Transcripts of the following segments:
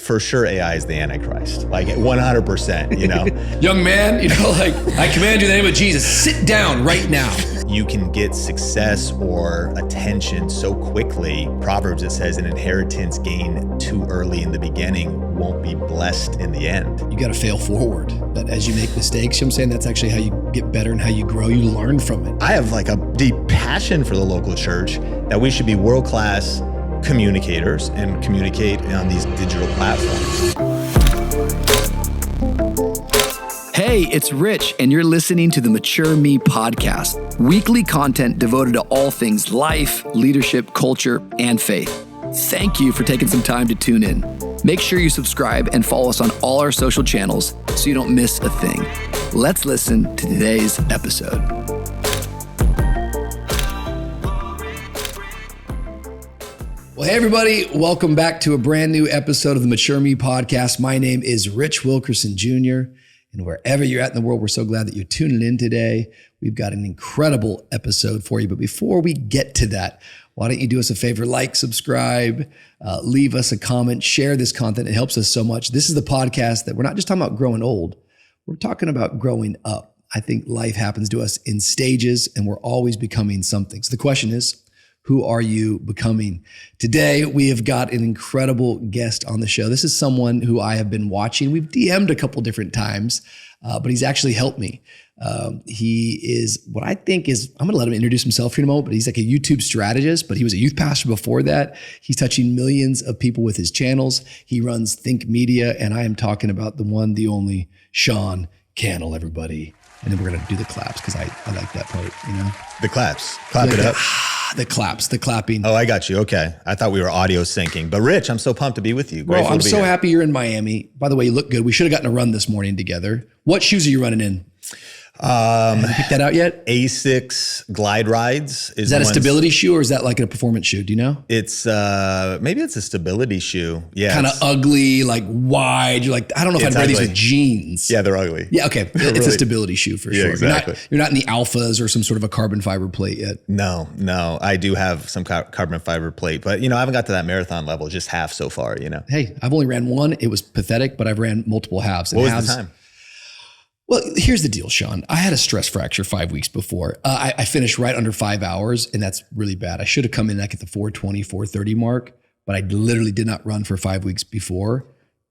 for sure AI is the Antichrist, like 100%, you know? Young man, like, I command you in the name of Jesus, sit down right now. You can get success or attention so quickly. Proverbs, it says, an inheritance gained too early in the beginning won't be blessed in the end. You got to fail forward. That as you make mistakes, I'm saying that's actually how you get better and how you grow. You learn from it. I have like a deep passion for the local church that we should be world-class communicators and communicate on these digital platforms. Hey, it's Rich, and you're listening to the Mature Me podcast, weekly content devoted to all things life, leadership, culture, and faith. Thank you for taking some time to tune in. Make sure you subscribe and follow us on all our social channels so you don't miss a thing. Let's listen to today's episode. Well, hey, everybody. Welcome back to a brand new episode of the Mature Me podcast. My name is Rich Wilkerson Jr., and wherever you're at in the world, we're so glad that you're tuning in today. We've got an incredible episode for you. But before we get to that, why don't you do us a favor, like, subscribe, leave us a comment, share this content. It helps us so much. This is the podcast that we're not just talking about growing old. We're talking about growing up. I think life happens to us in stages, and we're always becoming something. So the question is, who are you becoming? Today, we have got an incredible guest on the show. This is someone who I have been watching. We've DM'd a couple different times, but he's actually helped me. He is what I think is, I'm gonna let him introduce himself here in a moment, but he's like a YouTube strategist, but he was a youth pastor before that. He's touching millions of people with his channels. He runs Think Media, and I am talking about the one, the only, Sean Cannell, everybody. And then we're gonna do the claps, because I like that part, you know? The claps, clap it up. The claps, the clapping. Oh, I got you. Okay. I thought we were audio syncing. But Rich, I'm so pumped to be with you. Well, I'm so happy you're in Miami. By the way, you look good. We should have gotten a run this morning together. What shoes are you running in? Have you picked that out yet? A6 Glide Rides. Is that a stability shoe, or is that like a performance shoe? Do you know? It's maybe it's a stability shoe. Yeah. Kind of ugly, like wide. You're like, I don't know if I'd wear these with jeans. Yeah, they're ugly. Yeah, okay. It's a stability shoe for sure. Exactly. You're not in the alphas or some sort of a carbon fiber plate yet. No. I do have some carbon fiber plate, but I haven't got to that marathon level, just half so far, Hey, I've only ran one. It was pathetic, but I've ran multiple halves. What was the time? Well, here's the deal, Sean. I had a stress fracture 5 weeks before. I finished right under 5 hours, and that's really bad. I should have come in like at the 4:20, 4:30 mark, but I literally did not run for 5 weeks before.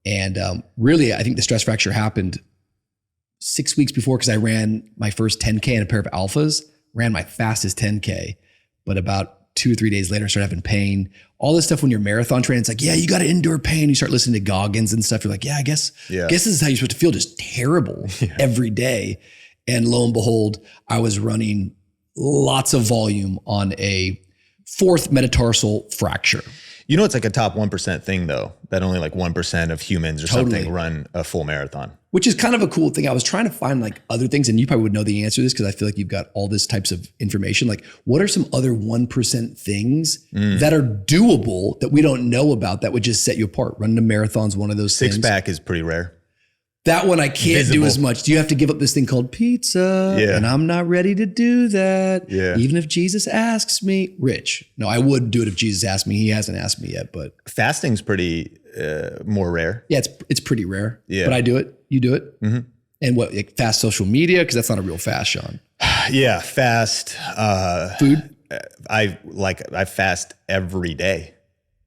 And really, I think the stress fracture happened 6 weeks before, because I ran my first 10K in a pair of alphas, ran my fastest 10K, but about 2 or 3 days later, I started having pain. All this stuff when you're marathon training, it's like, yeah, you got to endure pain. You start listening to Goggins and stuff. You're like, I guess this is how you're supposed to feel, just terrible every day. And lo and behold, I was running lots of volume on a fourth metatarsal fracture. It's like a top 1% thing, though, that only like 1% of humans or something run a full marathon. Which is kind of a cool thing. I was trying to find like other things, and you probably would know the answer to this, because I feel like you've got all this types of information. Like, what are some other 1% things that are doable that we don't know about that would just set you apart? Running a marathon's one of those things. Six-pack is pretty rare. That one I can't do as much. Do you have to give up this thing called pizza? Yeah. And I'm not ready to do that. Yeah. Even if Jesus asks me. Rich. No, I would do it if Jesus asked me. He hasn't asked me yet, but. Fasting's pretty more rare. Yeah, it's pretty rare. Yeah. But I do it. You do it. Mm-hmm. And what, like fast social media? Because that's not a real fast, Sean. Yeah, fast. Food? I fast every day.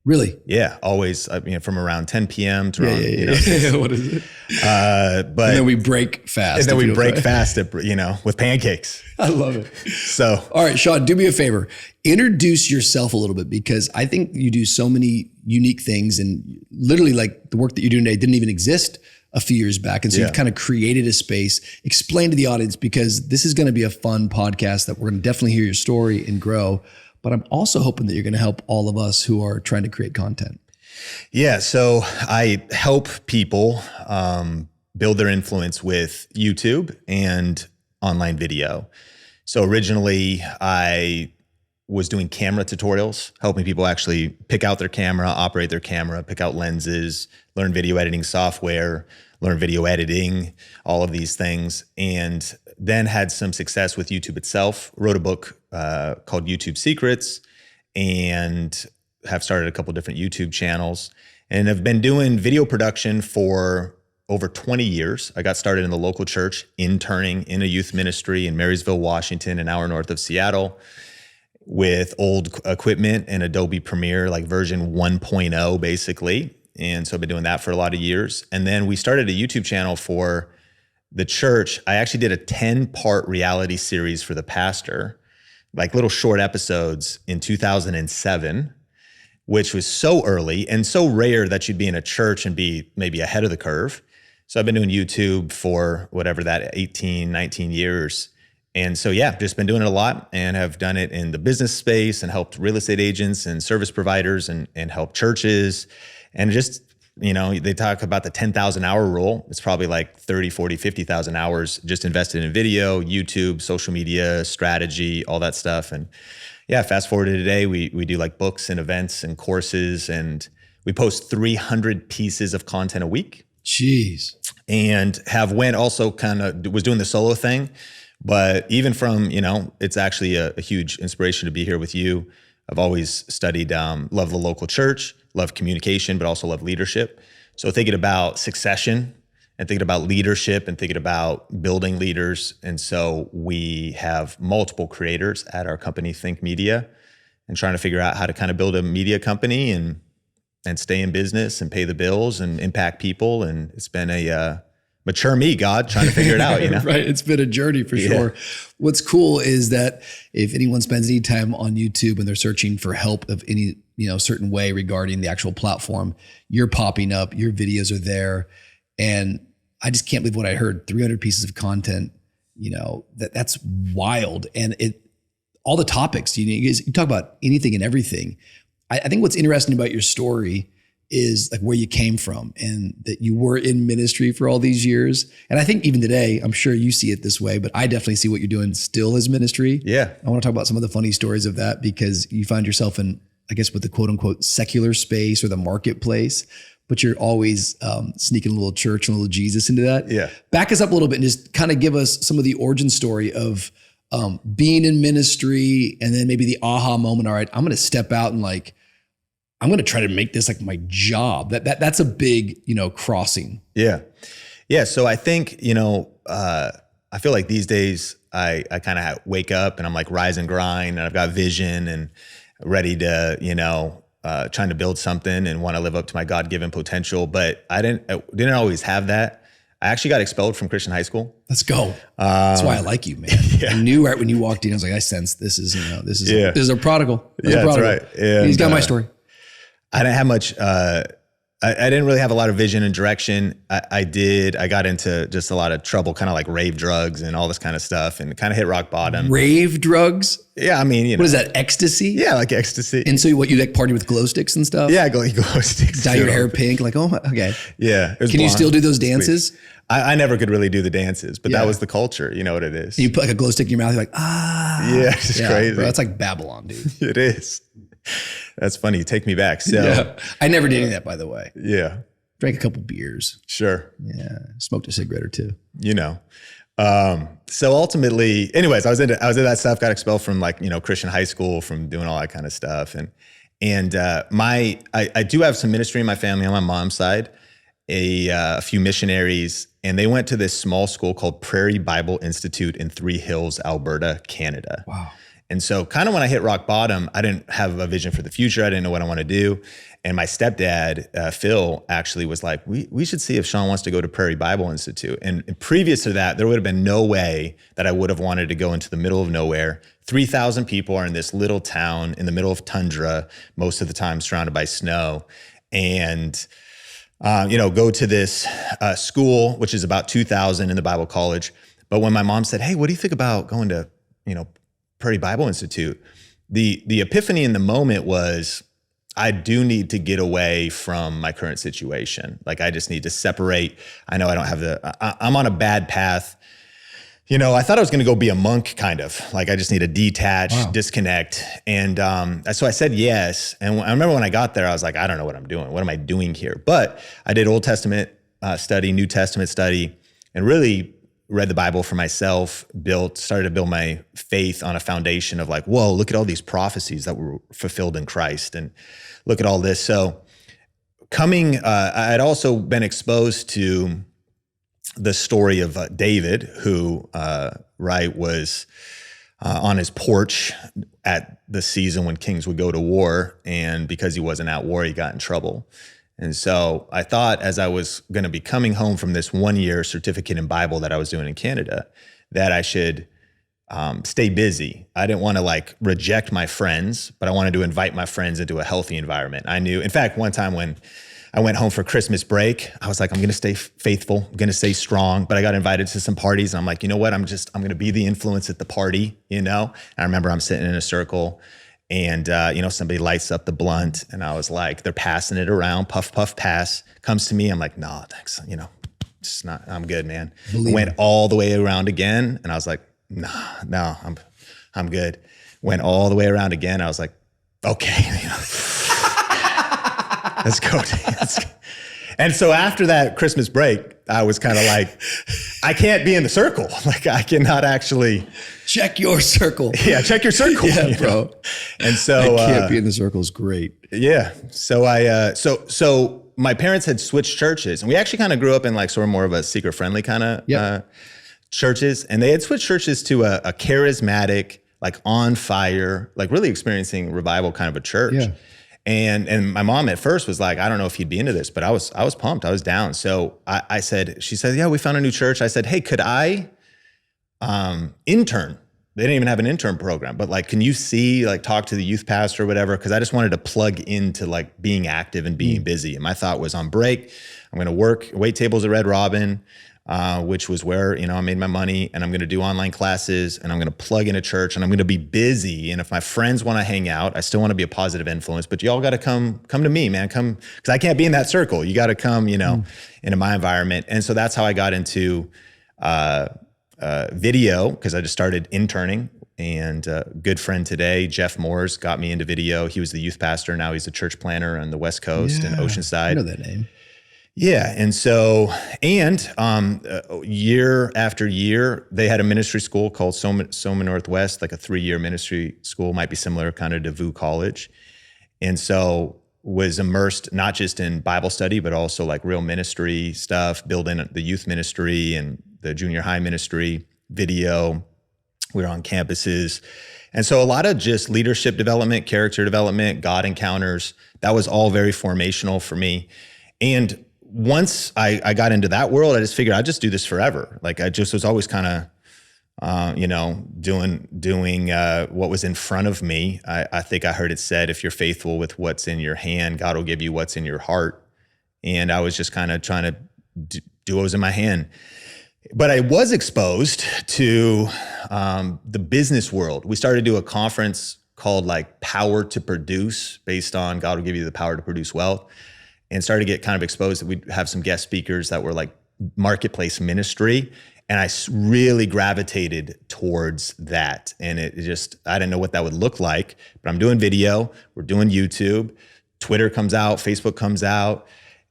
Really? Yeah, always. From around 10 p.m. to around. Yeah. What is it? But and then we break fast. And then we break fast, with pancakes. I love it. So, all right, Sean, do me a favor. Introduce yourself a little bit, because I think you do so many unique things, and literally, like, the work that you're doing today didn't even exist a few years back. And so you've kind of created a space. Explain to the audience, because this is going to be a fun podcast that we're going to definitely hear your story and grow. But I'm also hoping that you're going to help all of us who are trying to create content. Yeah. So I help people build their influence with YouTube and online video. So originally I was doing camera tutorials, helping people actually pick out their camera, operate their camera, pick out lenses, learn video editing software, learn video editing, all of these things. And then had some success with YouTube itself, wrote a book called YouTube Secrets, and have started a couple different YouTube channels. and have been doing video production for over 20 years. I got started in the local church, interning in a youth ministry in Marysville, Washington, an hour north of Seattle, with old equipment and Adobe Premiere, like version 1.0 basically. And so I've been doing that for a lot of years. And then we started a YouTube channel for the church. I actually did a 10-part reality series for the pastor, like little short episodes in 2007, which was so early and so rare that you'd be in a church and be maybe ahead of the curve. So I've been doing YouTube for whatever that 18, 19 years. And so, yeah, just been doing it a lot and have done it in the business space and helped real estate agents and service providers and helped churches. And just, they talk about the 10,000 hour rule. It's probably like 30, 40, 50,000 hours just invested in video, YouTube, social media, strategy, all that stuff. And yeah, fast forward to today, we do like books and events and courses, and we post 300 pieces of content a week. Jeez. And was doing the solo thing. But even from, it's actually a huge inspiration to be here with you. I've always studied, love the local church, love communication, but also love leadership. So thinking about succession and thinking about leadership and thinking about building leaders. And so we have multiple creators at our company, Think Media, and trying to figure out how to kind of build a media company and stay in business and pay the bills and impact people. And it's been a mature me, God, trying to figure it out, Right. It's been a journey for sure. What's cool is that if anyone spends any time on YouTube and they're searching for help of any, certain way regarding the actual platform, you're popping up, your videos are there. And I just can't believe what I heard, 300 pieces of content, that's wild. And all the topics, you talk about anything and everything. I think what's interesting about your story is like where you came from and that you were in ministry for all these years. And I think even today, I'm sure you see it this way, but I definitely see what you're doing still as ministry. Yeah. I want to talk about some of the funny stories of that because you find yourself in, I guess, with the quote unquote secular space or the marketplace, but you're always sneaking a little church and a little Jesus into that. Yeah. Back us up a little bit and just kind of give us some of the origin story of being in ministry and then maybe the aha moment. All right, I'm going to step out and I'm going to try to make this like my job. That's a big, crossing. Yeah. Yeah. So I think, I feel like these days I kind of wake up and I'm like rise and grind and I've got vision and ready to, trying to build something and want to live up to my God-given potential. But I didn't always have that. I actually got expelled from Christian high school. Let's go. That's why I like you, man. Yeah. I knew right when you walked in, I was like, I sensed this is a prodigal. That's right. Yeah. He's got my story. I didn't have much, I didn't really have a lot of vision and direction. I got into just a lot of trouble, kind of like rave drugs and all this kind of stuff and kind of hit rock bottom. Rave drugs? Yeah. I mean, what is that? Ecstasy? Yeah. Like ecstasy. And so you like party with glow sticks and stuff? Yeah. Glow sticks. Dye your hair pink. Like, oh my, okay. Yeah. Can you still do those dances? I never could really do the dances, but that was the culture. You know what it is. You put like a glow stick in your mouth. You're like, Yeah. It's crazy. Bro, that's like Babylon, dude. It is. That's funny. You take me back. So I never did any of that, by the way. Yeah. Drank a couple beers. Sure. Yeah. Smoked a cigarette or two. So ultimately, anyways, I was into that stuff, got expelled from Christian high school from doing all that kind of stuff. And I do have some ministry in my family on my mom's side, a few missionaries, and they went to this small school called Prairie Bible Institute in Three Hills, Alberta, Canada. Wow. And so kind of when I hit rock bottom, I didn't have a vision for the future. I didn't know what I want to do. And my stepdad, Phil, actually was like, we should see if Sean wants to go to Prairie Bible Institute. And previous to that, there would have been no way that I would have wanted to go into the middle of nowhere. 3,000 people are in this little town in the middle of tundra, most of the time surrounded by snow. And, go to this school, which is about 2,000 in the Bible college. But when my mom said, hey, what do you think about going to, Prairie Bible Institute, the epiphany in the moment was, I do need to get away from my current situation. Like I just need to separate. I know I don't have I'm on a bad path. I thought I was going to go be a monk kind of, like I just need to detach, disconnect. And so I said yes. And I remember when I got there, I was like, I don't know what I'm doing. What am I doing here? But I did Old Testament study, New Testament study, and really read the Bible for myself, started to build my faith on a foundation of like, whoa, look at all these prophecies that were fulfilled in Christ and look at all this. So I'd also been exposed to the story of David, who was on his porch at the season when kings would go to war, and because he wasn't at war, he got in trouble. And so I thought, as I was going to be coming home from this 1-year certificate in Bible that I was doing in Canada, that I should stay busy. I didn't want to reject my friends, but I wanted to invite my friends into a healthy environment. I knew, in fact, one time when I went home for Christmas break, I was like, I'm going to stay faithful, I'm going to stay strong, but I got invited to some parties. And I'm like, you know what? I'm going to be the influence at the party, And I remember I'm sitting in a circle and, somebody lights up the blunt and I was like, they're passing it around, puff, puff, pass, comes to me. I'm like, no, thanks. Just not, I'm good, man. Went all the way around again. And I was like, no, I'm good. Went all the way around again. I was like, okay, let's go. And so after that Christmas break, I was kind of like, I can't be in the circle. I cannot actually. Check your circle. Yeah, check your circle. Yeah, bro. And so. I can't be in the circle is great. Yeah. So so my parents had switched churches, and we actually kind of grew up in sort of more of a seeker friendly kind of churches. And they had switched churches to a charismatic, on fire, really experiencing revival kind of a church. Yeah. And my mom at first was like, I don't know if he'd be into this, but I was pumped. I was down. So she said, yeah, we found a new church. I said, hey, could I intern? They didn't even have an intern program, but can you talk to the youth pastor or whatever? Cause I just wanted to plug into being active and being busy. And my thought was, on break, I'm going to wait tables at Red Robin, which was where, I made my money, and I'm going to do online classes, and I'm going to plug in a church, and I'm going to be busy. And if my friends want to hang out, I still want to be a positive influence, but y'all got to come to me, man, come, cause I can't be in that circle. You got to come, into my environment. And so that's how I got into, video, cause I just started interning, and a good friend today, Jeff Moores, got me into video. He was the youth pastor. Now he's a church planner on the West Coast and Oceanside. I know that name. Yeah. And so, year after year, they had a ministry school called Soma Northwest, a 3-year ministry school, might be similar kind of to VU College. And so was immersed not just in Bible study, but also real ministry stuff, building the youth ministry and the junior high ministry, video. We were on campuses. And so a lot of just leadership development, character development, God encounters, that was all very formational for me. And once I got into that world, I just figured I'd just do this forever. I just was always kind of, doing what was in front of me. I think I heard it said, if you're faithful with what's in your hand, God will give you what's in your heart. And I was just kind of trying to do what was in my hand. But I was exposed to the business world. We started to do a conference called Power to Produce, based on God will give you the power to produce wealth. And started to get kind of exposed that we'd have some guest speakers that were marketplace ministry. And I really gravitated towards that. And I didn't know what that would look like, but I'm doing video, we're doing YouTube, Twitter comes out, Facebook comes out.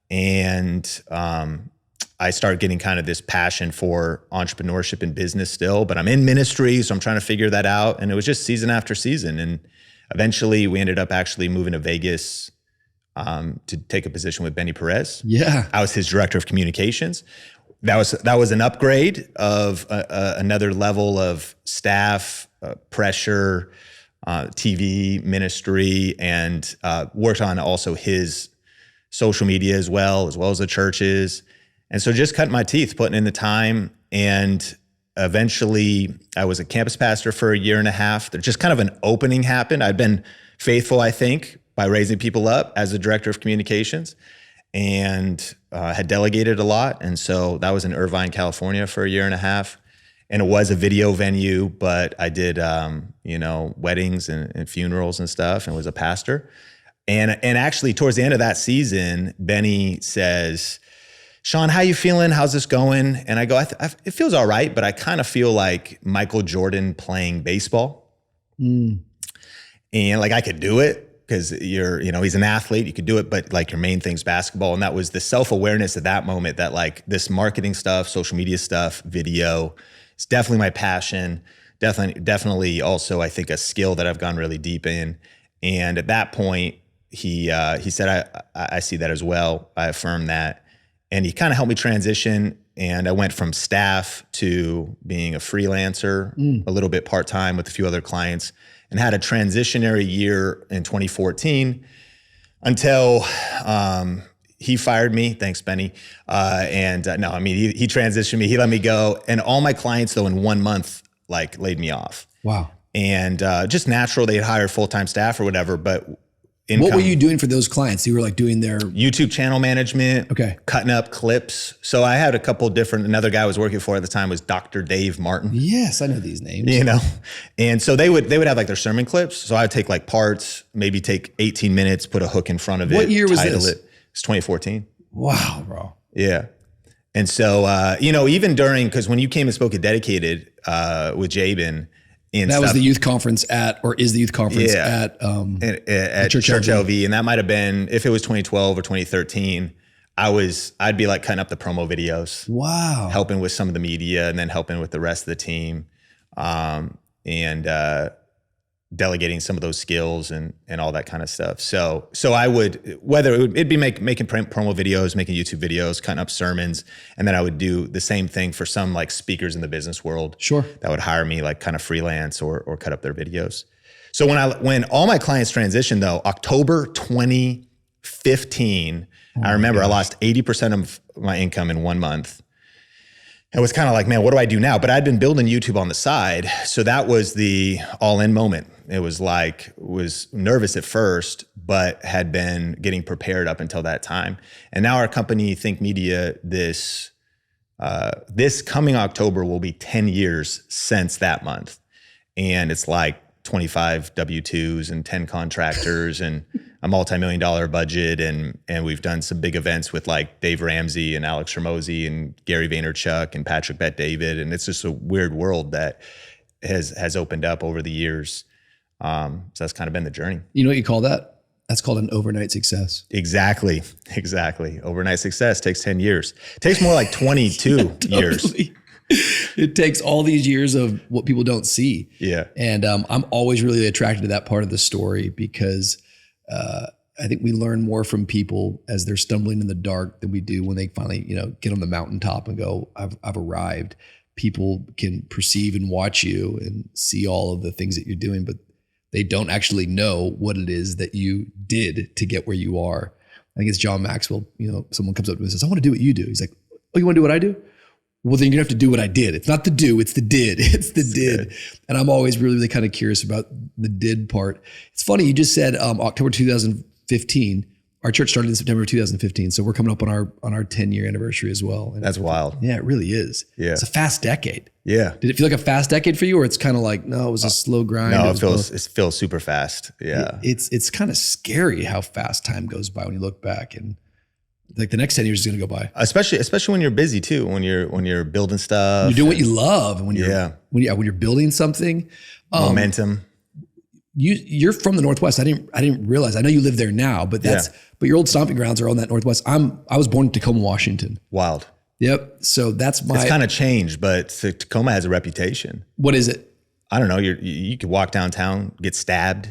And I started getting kind of this passion for entrepreneurship and business still, but I'm in ministry, so I'm trying to figure that out. And it was just season after season. And eventually we ended up actually moving to Vegas to take a position with Benny Perez. Yeah. I was his director of communications. That was an upgrade of another level of staff, pressure, TV ministry, and worked on also his social media as well as the churches. And so just cut my teeth, putting in the time. And eventually I was a campus pastor for 1.5 years. There just kind of an opening happened. I'd been faithful, I think, by raising people up as a director of communications, and had delegated a lot. And so that was in Irvine, California for 1.5 years. And it was a video venue, but I did, weddings and funerals and stuff, and was a pastor. And actually towards the end of that season, Benny says, Sean, how you feeling? How's this going? And I go, it feels all right, but I kind of feel like Michael Jordan playing baseball. And I could do it, because he's an athlete, you could do it, but your main thing's basketball. And that was the self-awareness at that moment that this marketing stuff, social media stuff, video, it's definitely my passion. Definitely also, I think, a skill that I've gone really deep in. And at that point, he said, I see that as well. I affirm that. And he kind of helped me transition. And I went from staff to being a freelancer, a little bit part-time with a few other clients, and had a transitionary year in 2014 until he fired me. Thanks, Benny. No, I mean, he transitioned me. He let me go. And all my clients, though, in 1 month, like laid me off. Wow. And just natural, they'd hire full-time staff or whatever, but income. What were you doing for those clients? You were like doing their YouTube channel management, cutting up clips. So I had a couple different, another guy I was working for at the time was Dr. Dave Martin. Yes, I know these names. You know, and so they would have like their sermon clips. So I would take like parts, maybe take 18 minutes, put a hook in front of it. What year was this? It's 2014. Wow, bro. Yeah. And so, even during, because when you came and spoke at Dedicated with Jabin, that was the youth conference at Church LV. And that might've been, if it was 2012 or 2013, I'd be like cutting up the promo videos. Wow. Helping with some of the media and then helping with the rest of the team. Delegating some of those skills and all that kind of stuff. So I would, it'd be making promo videos, making YouTube videos, cutting up sermons. And then I would do the same thing for some like speakers in the business world. Sure. That would hire me like kind of freelance or cut up their videos. So when all my clients transitioned though, October 2015, I remember I lost 80% of my income in 1 month. It was kind of like, man, what do I do now? But I'd been building YouTube on the side. So that was the all-in moment. It was like, was nervous at first, but had been getting prepared up until that time. And now our company, Think Media, this coming October will be 10 years since that month. And it's like 25 W-2s and 10 contractors and a multi-million-dollar budget. And we've done some big events with like Dave Ramsey and Alex Hormozi and Gary Vaynerchuk and Patrick Bet-David. And it's just a weird world that has opened up over the years. So that's kind of been the journey. You know what you call that? That's called an overnight success. Exactly. Overnight success takes 10 years. It takes more like 22 years. It takes all these years of what people don't see. Yeah. And I'm always really attracted to that part of the story because I think we learn more from people as they're stumbling in the dark than we do when they finally, get on the mountaintop and go, I've arrived. People can perceive and watch you and see all of the things that you're doing, but they don't actually know what it is that you did to get where you are. I think it's John Maxwell. Someone comes up to me and says, I want to do what you do. He's like, oh, you want to do what I do? Well, then you're gonna have to do what I did. It's not the do, it's the did. It's the did. And I'm always really kind of curious about the did part. It's funny, you just said October 2015. Our church started in September of 2015. So we're coming up on our 10-year anniversary as well. And that's wild. Yeah, it really is. Yeah. It's a fast decade. Yeah. Did it feel like a fast decade for you, or it's kind of like, no, it was a slow grind? No, it feels super fast. Yeah. It's kind of scary how fast time goes by when you look back, and like the next 10 years is going to go by. Especially when you're busy too, when you're building stuff. You're doing what you love. And when you're building something. Momentum. You're from the Northwest. I didn't realize. I know you live there now, but but your old stomping grounds are on that Northwest. I was born in Tacoma, Washington. Wild. Yep. So that's it's kind of changed, but Tacoma has a reputation. What is it? I don't know. You could walk downtown, get stabbed.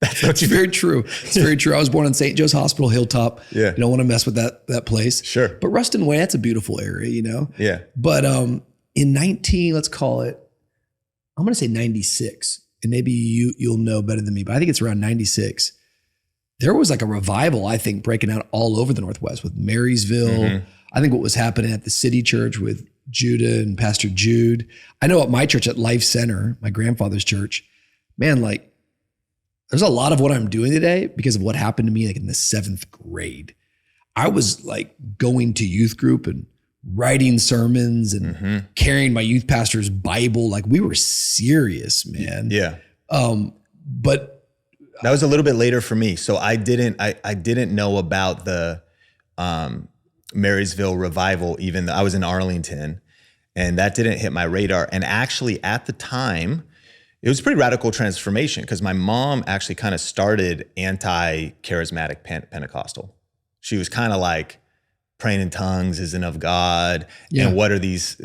It's very true. It's very true. I was born in St. Joe's Hospital, Hilltop. Yeah. You don't want to mess with that place. Sure. But Ruston Way, that's a beautiful area, Yeah. But in let's call it, I'm going to say 96, and maybe you'll know better than me, but I think it's around 96. There was like a revival, I think, breaking out all over the Northwest with Marysville. Mm-hmm. I think what was happening at the City Church with Judah and Pastor Jude. I know at my church at Life Center, my grandfather's church, man, like, there's a lot of what I'm doing today because of what happened to me like in the 7th grade. I was like going to youth group and writing sermons and carrying my youth pastor's Bible. Like we were serious, man. Yeah. But that was a little bit later for me. So I didn't know about the Marysville revival, even though I was in Arlington, and that didn't hit my radar. And actually at the time, it was a pretty radical transformation because my mom actually kind of started anti-charismatic Pentecostal. She was kind of like praying in tongues isn't of God. Yeah. And what are these,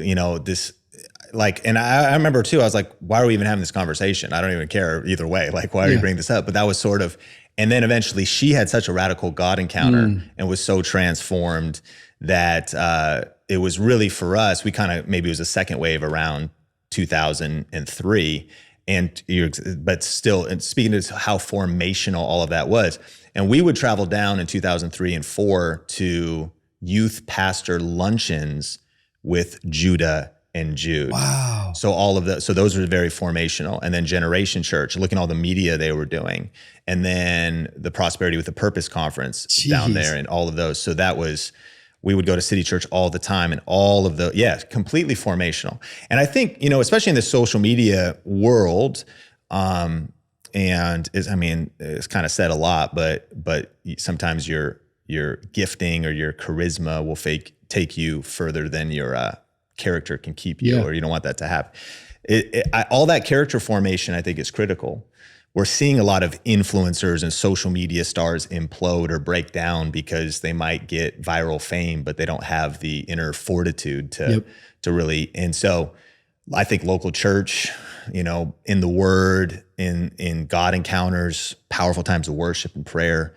like, and I remember too, I was like, why are we even having this conversation? I don't even care either way. Like, why are you bringing this up? But that was sort of, and then eventually she had such a radical God encounter and was so transformed that it was really for us, we kind of, maybe it was a second wave around 2003. But still, and speaking to how formational all of that was, and we would travel down in 2003 and 4 to youth pastor luncheons with Judah and Jude. Wow. So so those were very formational. And then Generation Church, looking at all the media they were doing. And then the Prosperity with a Purpose conference down there and all of those. So we would go to City Church all the time and all of completely formational. And I think, especially in the social media world, it's kind of said a lot, but sometimes your gifting or your charisma will take you further than your character can keep you, or you don't want that to happen. All that character formation, I think, is critical. We're seeing a lot of influencers and social media stars implode or break down because they might get viral fame, but they don't have the inner fortitude to really. And so I think local church, in the word, in God encounters, powerful times of worship and prayer,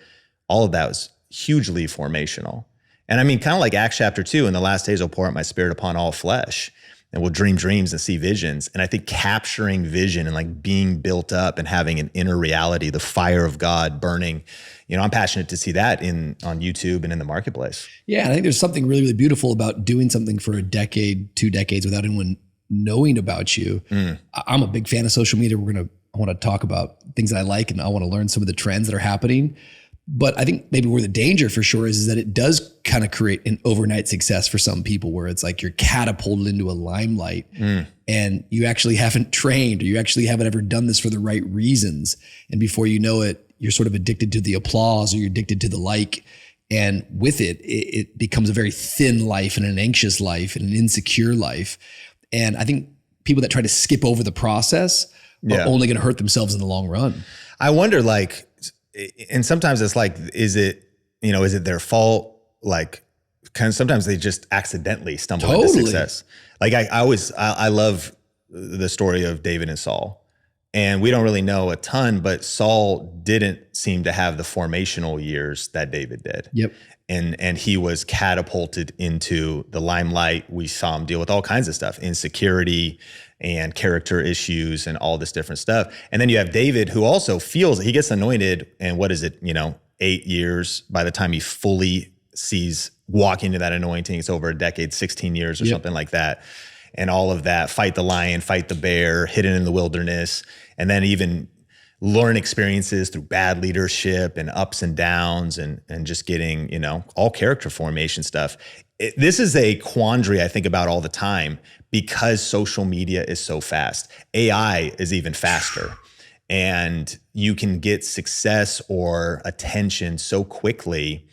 all of that was hugely formational. And I mean, kind of like Acts chapter 2, in the last days I'll pour out my spirit upon all flesh, and we'll dream dreams and see visions. And I think capturing vision and like being built up and having an inner reality, the fire of God burning, I'm passionate to see that on YouTube and in the marketplace. Yeah, I think there's something really, really beautiful about doing something for a decade, 2 decades without anyone knowing about you. I'm a big fan of social media. I want to talk about things that I like, and I want to learn some of the trends that are happening. But I think maybe where the danger for sure is that it does kind of create an overnight success for some people, where it's like you're catapulted into a limelight and you actually haven't trained, or you actually haven't ever done this for the right reasons. And before you know it, you're sort of addicted to the applause, or you're addicted to the like. And with it becomes a very thin life and an anxious life and an insecure life. And I think people that try to skip over the process are only going to hurt themselves in the long run. I wonder, and sometimes it's like, is it their fault? Like, sometimes they just accidentally stumble into success. Like I love the story of David and Saul, and we don't really know a ton, but Saul didn't seem to have the formational years that David did. Yep. And he was catapulted into the limelight. We saw him deal with all kinds of stuff, insecurity and character issues and all this different stuff. And then you have David, who also feels he gets anointed, and what is it, 8 years by the time he fully sees walking into that anointing. It's over a decade, 16 years or something like that. And all of that, fight the lion, fight the bear, hidden in the wilderness, and then even learn experiences through bad leadership and ups and downs and just getting, all character formation stuff. This is a quandary I think about all the time, because social media is so fast. AI is even faster, and you can get success or attention so quickly.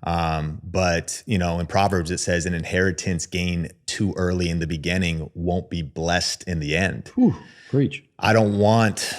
But in Proverbs, it says an inheritance gained too early in the beginning won't be blessed in the end. Whew, preach. I don't want...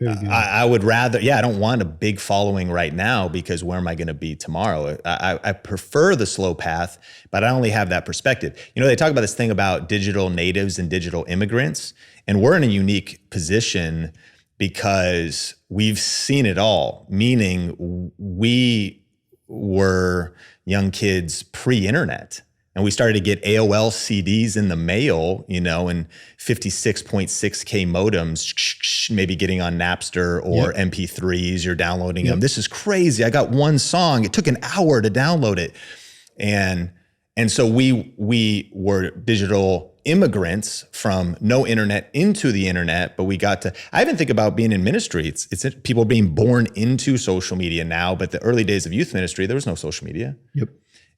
I would rather, I don't want a big following right now, because where am I going to be tomorrow? I prefer the slow path, but I only have that perspective. They talk about this thing about digital natives and digital immigrants, and we're in a unique position because we've seen it all, meaning we were young kids pre-internet. And we started to get AOL CDs in the mail, and 56.6K modems, maybe getting on Napster or MP3s, you're downloading them. This is crazy. I got one song. It took an hour to download it. And so we were digital immigrants from no internet into the internet, but I even think about being in ministry. It's people being born into social media now, but the early days of youth ministry, there was no social media.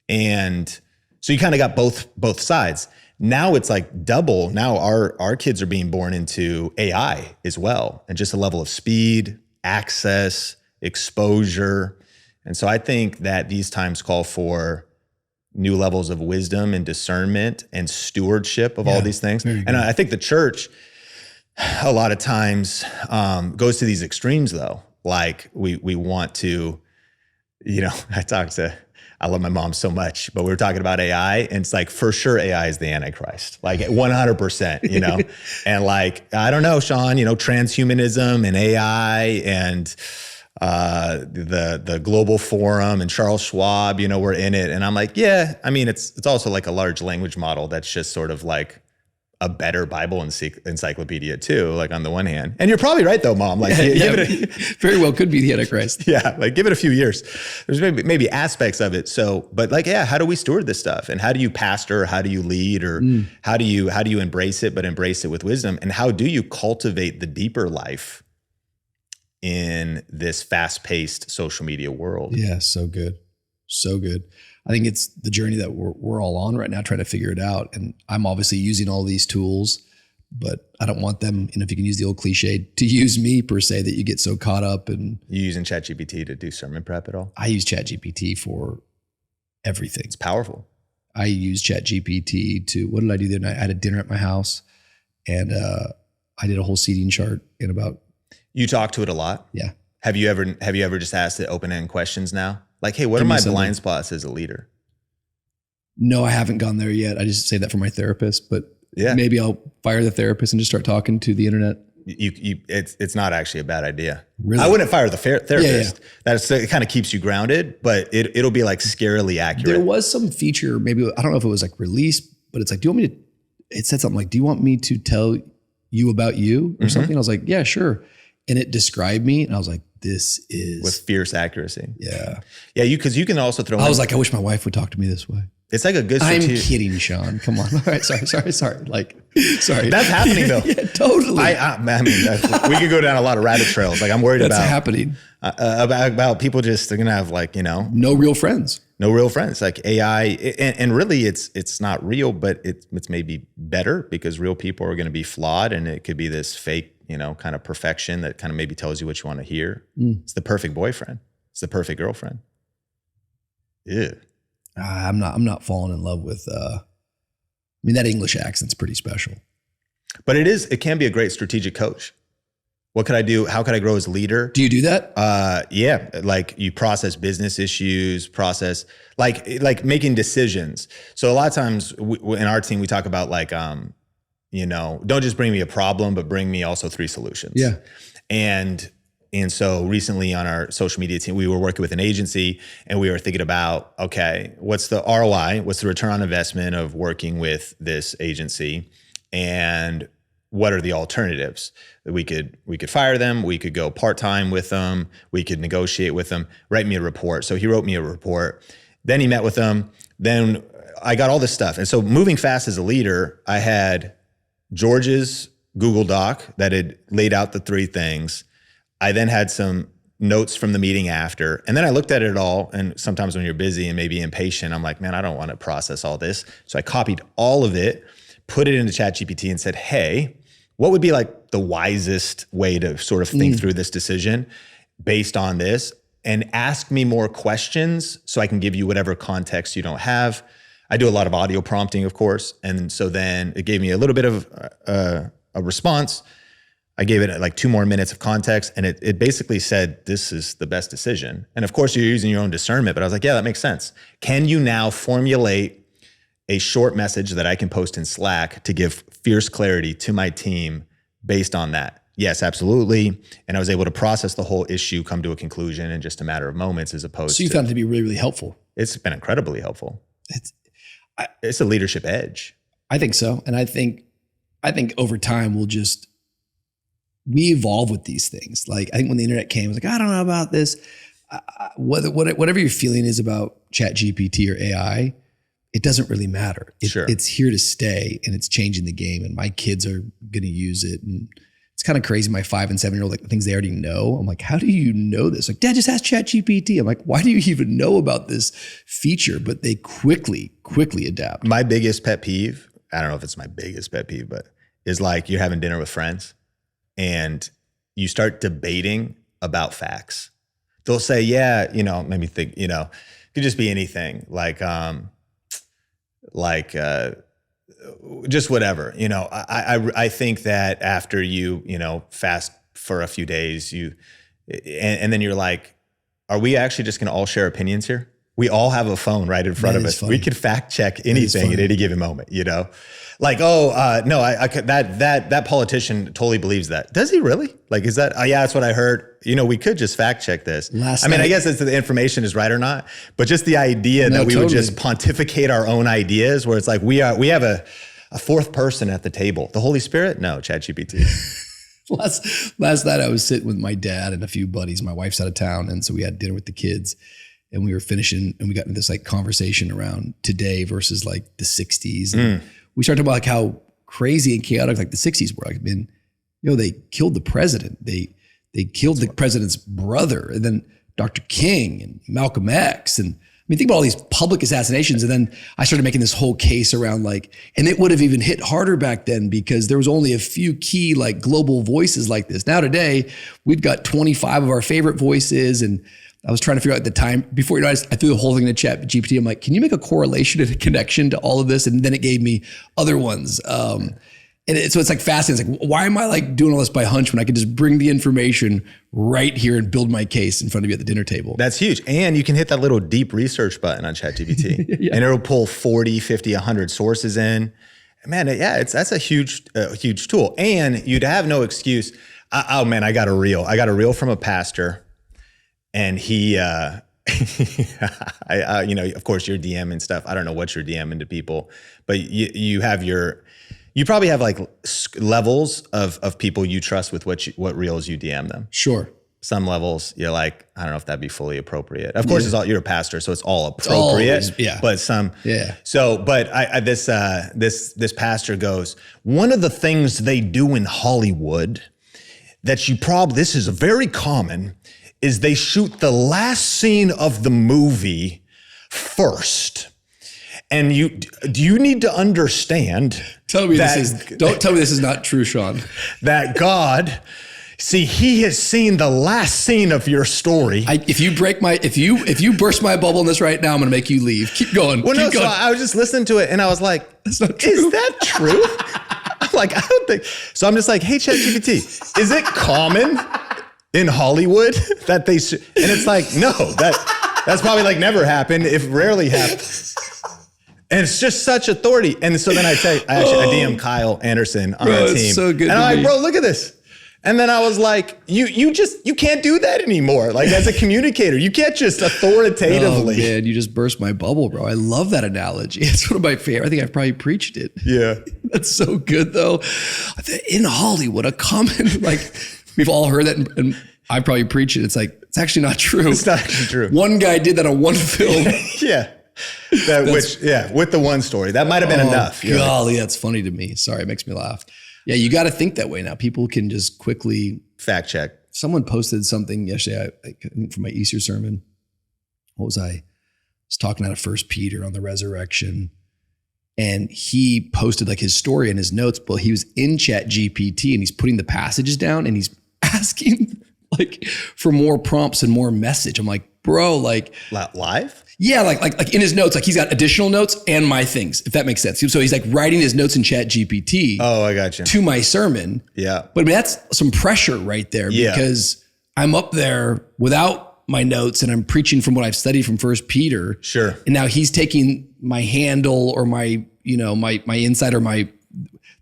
And so you kind of got both sides. Now it's like double. Now our kids are being born into AI as well, and just a level of speed, access, exposure. And so I think that these times call for new levels of wisdom and discernment and stewardship of all these things. And I think the church a lot of times goes to these extremes though. Like we want to, I love my mom so much, but we were talking about AI, and it's like, for sure, AI is the Antichrist, like 100%, you know? And like, I don't know, Sean, you know, transhumanism and AI and the global forum and Charles Schwab, you know, we're in it. And I'm like, yeah, I mean, it's also like a large language model that's just sort of like a better Bible encyclopedia too, like on the one hand. And you're probably right though, Mom. Like very well could be the Antichrist. Yeah, like give it a few years. There's maybe aspects of it. So, but like, yeah, how do we steward this stuff? And how do you pastor? How do you lead? Or how do you embrace it, but embrace it with wisdom? And how do you cultivate the deeper life in this fast-paced social media world? Yeah, so good. So good. I think it's the journey that we're all on right now, trying to figure it out. And I'm obviously using all these tools, but I don't want them, if you can use the old cliche, to use me per se, that you get so caught up. And you using ChatGPT to do sermon prep at all? I use ChatGPT for everything. It's powerful. I use ChatGPT to, what did I do the other night? I had a dinner at my house, and I did a whole seating chart in about. You talk to it a lot? Yeah. Have you ever just asked it open-ended questions now? Like, hey, what are my blind spots as a leader? No, I haven't gone there yet. I just say that for my therapist, but yeah, maybe I'll fire the therapist and just start talking to the internet. It's not actually a bad idea. Really? I wouldn't fire the therapist. Yeah. It kind of keeps you grounded, but it'll be like scarily accurate. There was some feature, maybe, I don't know if it was like released, but it's like, do you want me to, it said something like, do you want me to tell you about you or something? I was like, yeah, sure. And it described me, and I was like, this is with fierce accuracy. Yeah. Yeah. Because you can also throw. I was like, I wish my wife would talk to me this way. It's like a good. I'm kidding, Sean. Come on. All right. Sorry. Like, sorry. That's happening though. Yeah, totally. I mean, we could go down a lot of rabbit trails. Like I'm worried That's happening. About people just, they're going to have like, you know, no real friends. Like AI, and really it's not real, but it's maybe better because real people are going to be flawed, and it could be this fake, you know, kind of perfection that kind of maybe tells you what you want to hear. It's the perfect boyfriend. It's the perfect girlfriend. Yeah. I'm not falling in love with, I mean, that English accent's pretty special. But it can be a great strategic coach. What could I do? How could I grow as a leader? Do you do that? Yeah. Like you process business issues, like making decisions. So a lot of times in our team, we talk about like, you know, don't just bring me a problem, but bring me also 3 solutions. Yeah. And so recently on our social media team, we were working with an agency, and we were thinking about, okay, what's the ROI? What's the return on investment of working with this agency? And what are the alternatives? We could fire them. We could go part-time with them. We could negotiate with them, write me a report. So he wrote me a report. Then he met with them. Then I got all this stuff. And so moving fast as a leader, I had George's Google Doc that had laid out the 3 things. I then had some notes from the meeting after, and then I looked at it all. And sometimes when you're busy and maybe impatient, I'm like, man, I don't want to process all this. So I copied all of it, put it into ChatGPT and said, hey, what would be like the wisest way to sort of think through this decision based on this, and ask me more questions so I can give you whatever context you don't have. I do a lot of audio prompting, of course. And so then it gave me a little bit of a response. I gave it like 2 more minutes of context, and it basically said, this is the best decision. And of course you're using your own discernment, but I was like, yeah, that makes sense. Can you now formulate a short message that I can post in Slack to give fierce clarity to my team based on that? Yes, absolutely. And I was able to process the whole issue, come to a conclusion in just a matter of moments, as opposed to. So you found it to be really, really helpful. It's been incredibly helpful. It's a leadership edge. I think so. And I think over time we evolve with these things. Like I think when the internet came, I was like, I don't know about this. Whatever your feeling is about ChatGPT or AI, it doesn't really matter. It's here to stay, and it's changing the game, and my kids are going to use it. And it's kind of crazy. My 5 and 7-year-old, like the things they already know. I'm like, how do you know this? Like, Dad, just ask ChatGPT. I'm like, why do you even know about this feature? But they quickly adapt. My biggest pet peeve, I don't know if it's my biggest pet peeve, but is like you're having dinner with friends and you start debating about facts. They'll say, yeah, you know, made me think, you know, it could just be anything like just whatever, you know. I think that after you know, fast for a few days, and then you're like, are we actually just going to all share opinions here? we all have a phone right in front of us. We could fact check anything at any given moment, you know? Like, no, I could, that politician totally believes that. Does he really? Like, is that, yeah, that's what I heard. You know, we could just fact check this. I guess it's the information is right or not, but just the idea that we would just pontificate our own ideas where it's like, we have a fourth person at the table. The Holy Spirit? No, ChatGPT. Last night I was sitting with my dad and a few buddies. My wife's out of town. And so we had dinner with the kids. And we were finishing, and we got into this like conversation around today versus like the 60s. And we started talking about like how crazy and chaotic like the 60s were. Like, I mean, you know, they killed the president. They killed the president's brother, and then Dr. King and Malcolm X. And I mean, think about all these public assassinations. And then I started making this whole case around like, and it would have even hit harder back then because there was only a few key like global voices like this. Now today, we've got 25 of our favorite voices, and I was trying to figure out at the time, before you know, I threw the whole thing into ChatGPT. I'm like, can you make a correlation and a connection to all of this? And then it gave me other ones. So it's like fascinating. It's like, why am I like doing all this by hunch when I can just bring the information right here and build my case in front of you at the dinner table? That's huge. And you can hit that little deep research button on ChatGPT and it'll pull 40, 50, 100 sources in. Man, that's a huge tool. And you'd have no excuse. I got a reel from a pastor. And he, you know, of course you're DMing stuff. I don't know what you're DMing to people, but you probably have like levels of people you trust with what reels you DM them. Sure. Some levels you're like, I don't know if that'd be fully appropriate. Of course, you're a pastor, so it's all appropriate. But some, So, but this pastor goes, one of the things they do in Hollywood that this is very common, is they shoot the last scene of the movie first. And you need to understand. Don't tell me this is not true, Sean. That God, see, he has seen the last scene of your story. If you burst my bubble in this right now, I'm going to make you leave. Keep going. Well, Keep going. So I was just listening to it and I was like, that's not true. Is that true? I'm like, I don't think. So I'm just like, hey, ChatGPT, is it common in Hollywood that they, and it's like, no, that's probably like never happened, if rarely happened. And it's just such authority. And so then I DM Kyle Anderson on our team. So good. And I'm like, bro, look at this. And then I was like, you can't do that anymore. Like as a communicator, you can't just authoritatively. Oh man, you just burst my bubble, bro. I love that analogy. It's one of my favorite. I think I've probably preached it. Yeah. That's so good though. In Hollywood, a common, like, we've all heard that, and I probably preach it. It's like, it's actually not true. It's not actually true. One guy did that on one film. Yeah. With the one story. That might have been enough. Golly, that's funny to me. Sorry, it makes me laugh. Yeah, you got to think that way now. People can just quickly fact check. Someone posted something yesterday from my Easter sermon. What was I was talking out of 1 Peter on the resurrection. And he posted like his story and his notes, but he was in ChatGPT and he's putting the passages down and he's asking like for more prompts and more message. I'm like, bro, like live? Yeah, like in his notes, like he's got additional notes and my things, if that makes sense. So he's like writing his notes in ChatGPT. Oh, I got you. To my sermon. Yeah. But I mean, that's some pressure right there because I'm up there without my notes and I'm preaching from what I've studied from 1 Peter. Sure. And now he's taking my handle or my insight or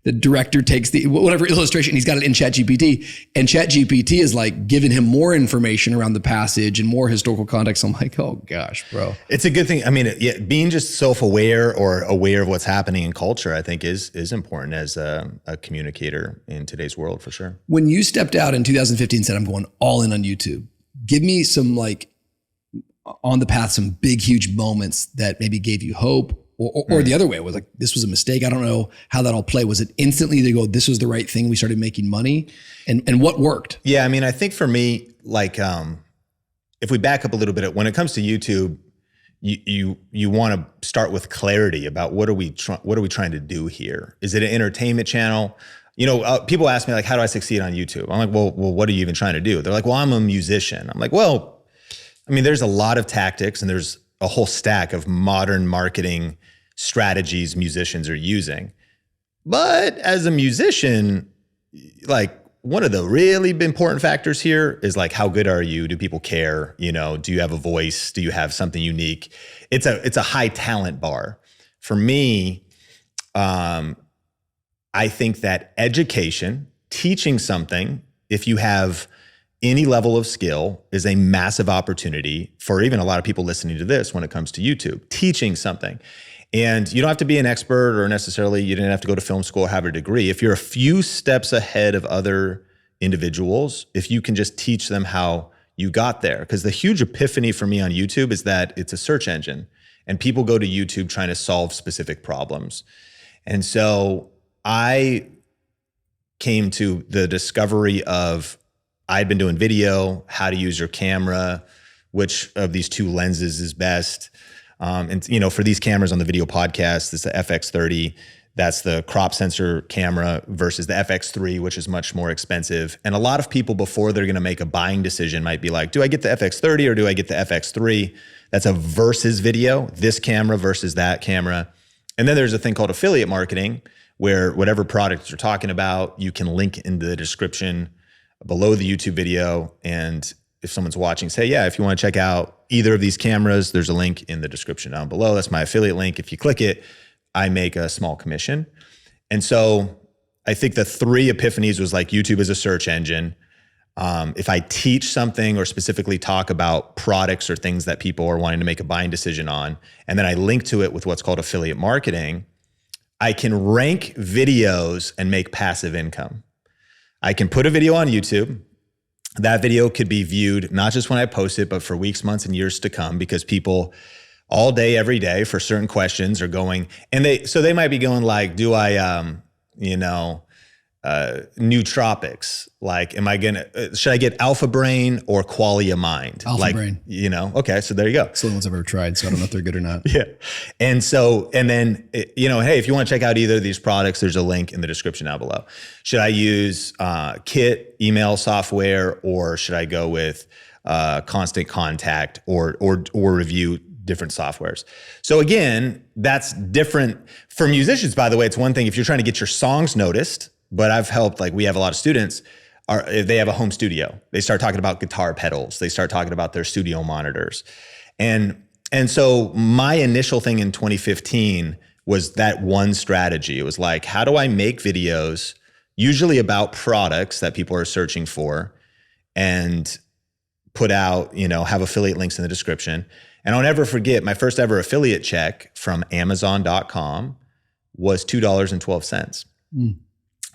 the director takes the whatever illustration, he's got it in ChatGPT, and ChatGPT is like giving him more information around the passage and more historical context. I'm like, oh gosh, bro. It's a good thing. I mean, being just self-aware or aware of what's happening in culture, I think is important as a communicator in today's world for sure. When you stepped out in 2015 and said, I'm going all in on YouTube, give me some like on the path, some big, huge moments that maybe gave you hope. Or the other way, it was like, this was a mistake. I don't know how that all played. Was it instantly they go, this was the right thing, we started making money? And what worked? Yeah, I mean, I think for me, like, if we back up a little bit, when it comes to YouTube, you want to start with clarity about what are we trying to do here? Is it an entertainment channel? You know, people ask me like, how do I succeed on YouTube? I'm like, well, what are you even trying to do? They're like, well, I'm a musician. I'm like, well, I mean, there's a lot of tactics and there's a whole stack of modern marketing strategies musicians are using. But as a musician, like one of the really important factors here is like, how good are you? Do people care? You know, do you have a voice? Do you have something unique? It's a high talent bar. For me, I think that education, teaching something, if you have any level of skill, is a massive opportunity for even a lot of people listening to this when it comes to YouTube, teaching something. And you don't have to be an expert, or necessarily you didn't have to go to film school or have a degree. If you're a few steps ahead of other individuals, if you can just teach them how you got there. Because the huge epiphany for me on YouTube is that it's a search engine and people go to YouTube trying to solve specific problems. And so I came to the discovery of, I'd been doing video, how to use your camera, which of these two lenses is best. And you know, for these cameras on the video podcast, this is the FX30. That's the crop sensor camera versus the FX3, which is much more expensive. And a lot of people, before they're going to make a buying decision, might be like, do I get the FX30 or do I get the FX3? That's a versus video, this camera versus that camera. And then there's a thing called affiliate marketing, where whatever product you're talking about, you can link in the description below the YouTube video. And if someone's watching, say, yeah, if you want to check out either of these cameras, there's a link in the description down below. That's my affiliate link. If you click it, I make a small commission. And so I think the three epiphanies was like, YouTube is a search engine. If I teach something or specifically talk about products or things that people are wanting to make a buying decision on, and then I link to it with what's called affiliate marketing, I can rank videos and make passive income. I can put a video on YouTube. That video could be viewed not just when I post it, but for weeks, months, and years to come, because people all day, every day for certain questions are going, and they might be going like, do I, nootropics? Like, should I get Alpha Brain or Qualia Mind? Alpha Brain. You know, okay, so there you go. It's the only ones I've ever tried, so I don't know if they're good or not. Yeah. And then, hey, if you want to check out either of these products, there's a link in the description down below. Should I use Kit email software, or should I go with Constant Contact or review different softwares? So again, that's different for musicians. By the way, it's one thing if you're trying to get your songs noticed, but I've helped, like we have a lot of students, if they have a home studio, they start talking about guitar pedals, they start talking about their studio monitors. And so my initial thing in 2015 was that one strategy. It was like, how do I make videos usually about products that people are searching for, and put out, have affiliate links in the description. And I'll never forget, my first ever affiliate check from Amazon.com was $2.12.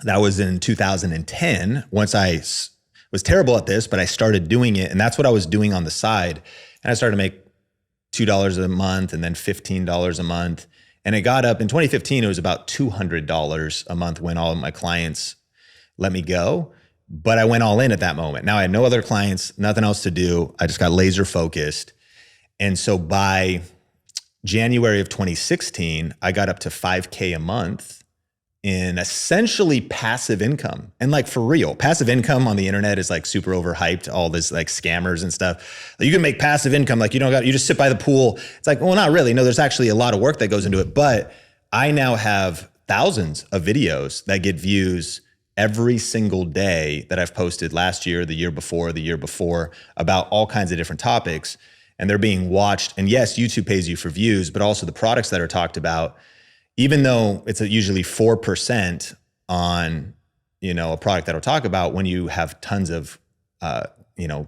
That was in 2010. Once I was terrible at this, but I started doing it, and that's what I was doing on the side. And I started to make $2 a month, and then $15 a month. And it got up in 2015, it was about $200 a month when all of my clients let me go. But I went all in at that moment. Now I had no other clients, nothing else to do. I just got laser focused. And so by January of 2016, I got up to $5K a month in essentially passive income. And like, for real, passive income on the internet is like super overhyped, all this like scammers and stuff. You can make passive income, like you just sit by the pool. It's like, well, not really. No, there's actually a lot of work that goes into it. But I now have thousands of videos that get views every single day that I've posted last year, the year before, about all kinds of different topics. And they're being watched. And yes, YouTube pays you for views, but also the products that are talked about, even though it's usually 4% on, a product that I'll talk about, when you have tons of,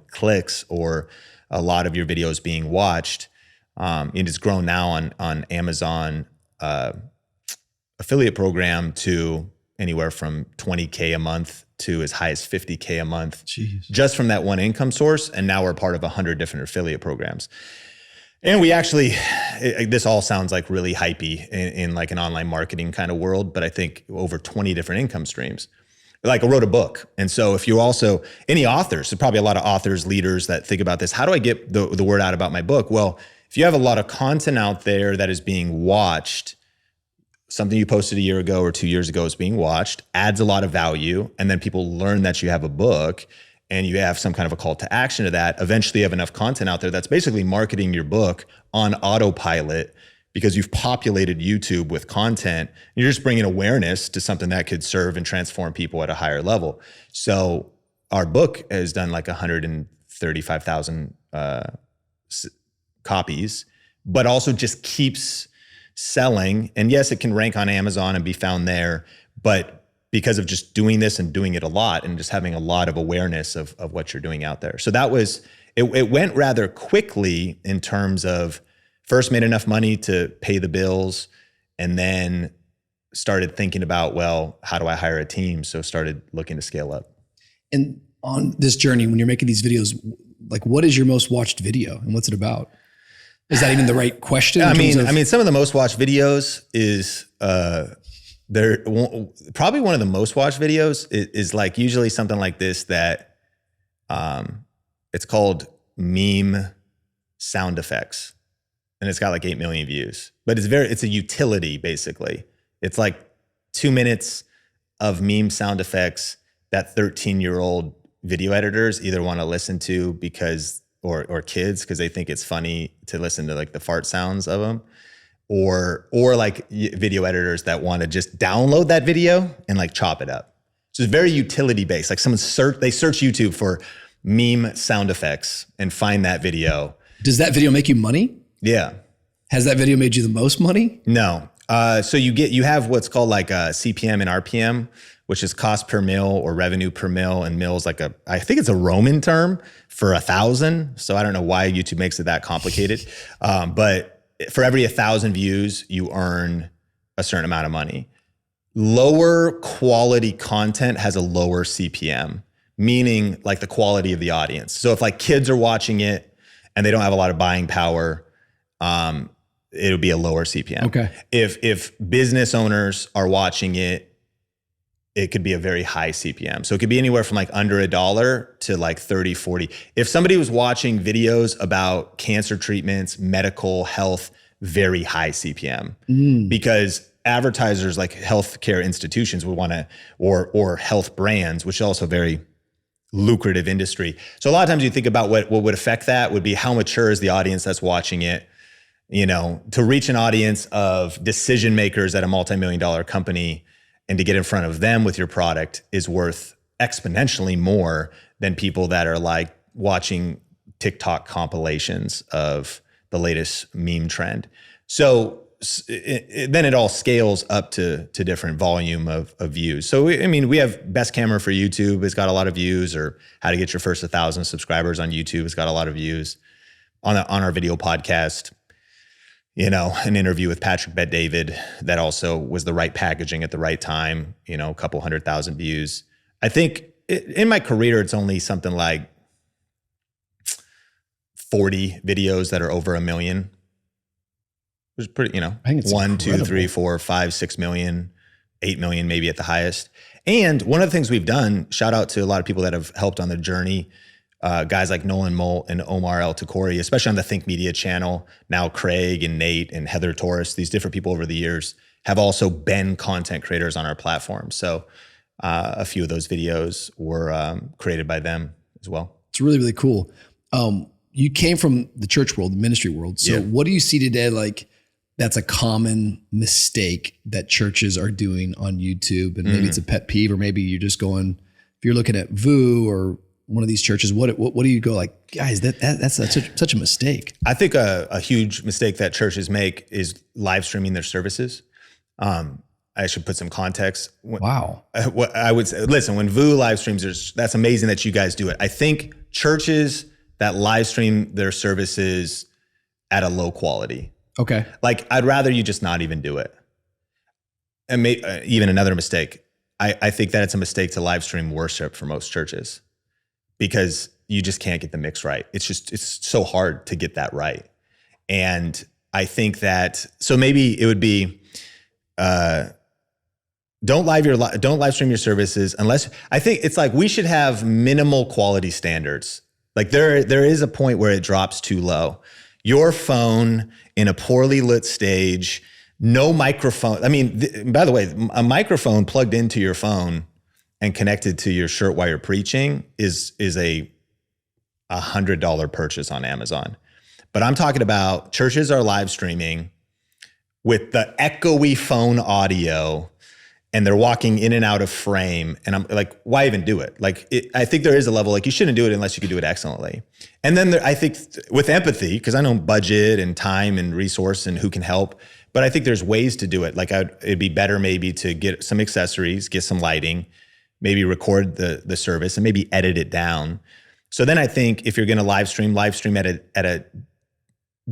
clicks or a lot of your videos being watched, it has grown now on Amazon affiliate program to anywhere from 20K a month to as high as 50K a month. Jeez. Just from that one income source. And now we're part of 100 different affiliate programs. And we actually, this all sounds like really hypey in like an online marketing kind of world, but I think over 20 different income streams. Like I wrote a book. And so if you also, any authors, there's probably a lot of authors, leaders that think about this. How do I get the word out about my book? Well, if you have a lot of content out there that is being watched, something you posted a year ago or 2 years ago is being watched, adds a lot of value, and then people learn that you have a book, and you have some kind of a call to action to that, eventually you have enough content out there that's basically marketing your book on autopilot because you've populated YouTube with content. You're just bringing awareness to something that could serve and transform people at a higher level. So our book has done like 135,000 copies, but also just keeps selling. And yes, it can rank on Amazon and be found there, but because of just doing this and doing it a lot and just having a lot of awareness of what you're doing out there. So that was, it went rather quickly in terms of first made enough money to pay the bills, and then started thinking about, well, how do I hire a team? So started looking to scale up. And on this journey, when you're making these videos, like what is your most watched video and what's it about? Is that even the right question? I mean, some of the most watched videos is, probably one of the most watched videos is like usually something like this that, it's called meme sound effects, and it's got like 8 million views, but it's a utility basically. It's like 2 minutes of meme sound effects that 13-year-old video editors either want to listen to because, or kids, because they think it's funny to listen to like the fart sounds of them, or like video editors that want to just download that video and like chop it up. So it's very utility based. Like they search YouTube for meme sound effects and find that video. Does that video make you money? Yeah. Has that video made you the most money? No. So you have what's called like a CPM and RPM, which is cost per mil or revenue per mil, and mil is like I think it's a Roman term for 1,000. So I don't know why YouTube makes it that complicated. But for every 1,000 views, you earn a certain amount of money. Lower quality content has a lower CPM, meaning like the quality of the audience. So if like kids are watching it and they don't have a lot of buying power, it'll be a lower CPM. Okay. If business owners are watching it, it could be a very high CPM. So it could be anywhere from like under $1 to like 30, 40. If somebody was watching videos about cancer treatments, medical health, very high CPM, because advertisers like healthcare institutions would want to, or health brands, which is also very lucrative industry. So a lot of times you think about what would affect that would be how mature is the audience that's watching it. You know, to reach an audience of decision makers at a multi-million-dollar company and to get in front of them with your product is worth exponentially more than people that are like watching TikTok compilations of the latest meme trend. So then it all scales up to different volume of views. So I mean, we have best camera for YouTube. It's got a lot of views, or how to get your first 1,000 subscribers on YouTube. It's got a lot of views. On our video podcast, you know, an interview with Patrick Bet-David that also was the right packaging at the right time, you know, a couple 100,000 views. I think in my career, it's only something like 40 videos that are over 1 million. Which is pretty, you know, I think it's 1, incredible. 2, 3, 4, 5, 6 million, 8 million, maybe at the highest. And one of the things we've done, shout out to a lot of people that have helped on the journey, guys like Nolan Molt and Omar El Takori, especially on the Think Media channel. Now Craig and Nate and Heather Torres, these different people over the years have also been content creators on our platform. So a few of those videos were created by them as well. It's really, really cool. You came from the church world, the ministry world. So what do you see today like that's a common mistake that churches are doing on YouTube? And maybe it's a pet peeve, or maybe you're just going, if you're looking at VU or one of these churches, what do you go like, guys, that's such a mistake? I think a huge mistake that churches make is live streaming their services. I should put some context. Wow. What I would say, listen, when VU live streams, that's amazing that you guys do it. I think churches that live stream their services at a low quality. Okay. Like, I'd rather you just not even do it. And even another mistake, I think that it's a mistake to live stream worship for most churches, because you just can't get the mix right. It's so hard to get that right. And I think that, so maybe it would be, don't live stream your services unless, I think it's like we should have minimal quality standards. Like there is a point where it drops too low. Your phone in a poorly lit stage, no microphone. I mean, by the way, a microphone plugged into your phone and connected to your shirt while you're preaching is a $100 purchase on Amazon. But I'm talking about churches are live streaming with the echoey phone audio, and they're walking in and out of frame. And I'm like, why even do it? Like, I think there is a level, like, you shouldn't do it unless you can do it excellently. And then I think with empathy, because I know budget and time and resource and who can help, but I think there's ways to do it. Like, it'd be better maybe to get some accessories, get some lighting, maybe record the service and maybe edit it down. So then I think if you're going to live stream at a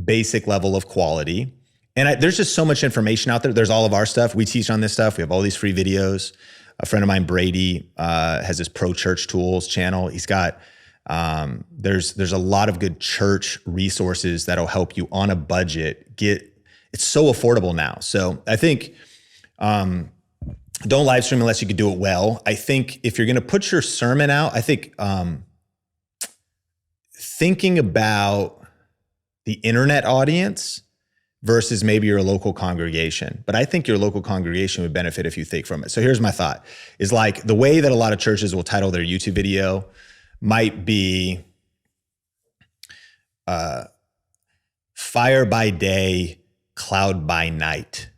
basic level of quality. And there's just so much information out there. There's all of our stuff. We teach on this stuff. We have all these free videos. A friend of mine, Brady, has this Pro Church Tools channel. He's got, there's a lot of good church resources that'll help you on a budget it's so affordable now. So I think, don't live stream unless you can do it well. I think if you're going to put your sermon out, I think, thinking about the internet audience versus maybe your local congregation. But I think your local congregation would benefit if you think from it. So here's my thought, is like the way that a lot of churches will title their YouTube video might be Fire by Day, Cloud by Night,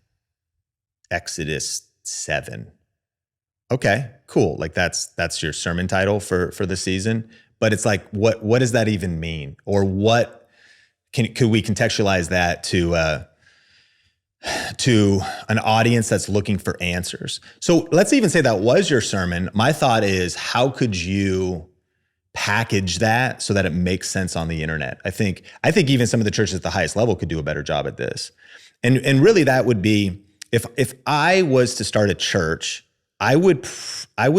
Exodus 7. Okay, cool. Like that's your sermon title for the season. But it's like, what does that even mean? Or could we contextualize that to an audience that's looking for answers? So let's even say that was your sermon. My thought is, how could you package that so that it makes sense on the internet? I think even some of the churches at the highest level could do a better job at this. And really that would be, if I was to start a church, I would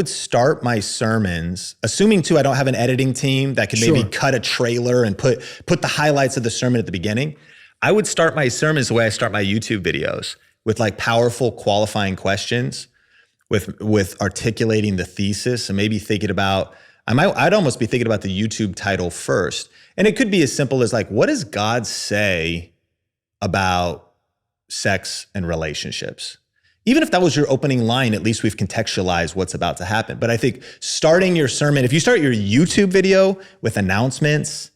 start my sermons, assuming too I don't have an editing team that could maybe cut a trailer and put the highlights of the sermon at the beginning. I would start my sermons the way I start my YouTube videos, with like powerful qualifying questions, with articulating the thesis, and maybe thinking about, I'd almost be thinking about the YouTube title first. And it could be as simple as like, what does God say about sex and relationships? Even if that was your opening line, at least we've contextualized what's about to happen. But I think starting your sermon, if you start your YouTube video with announcements,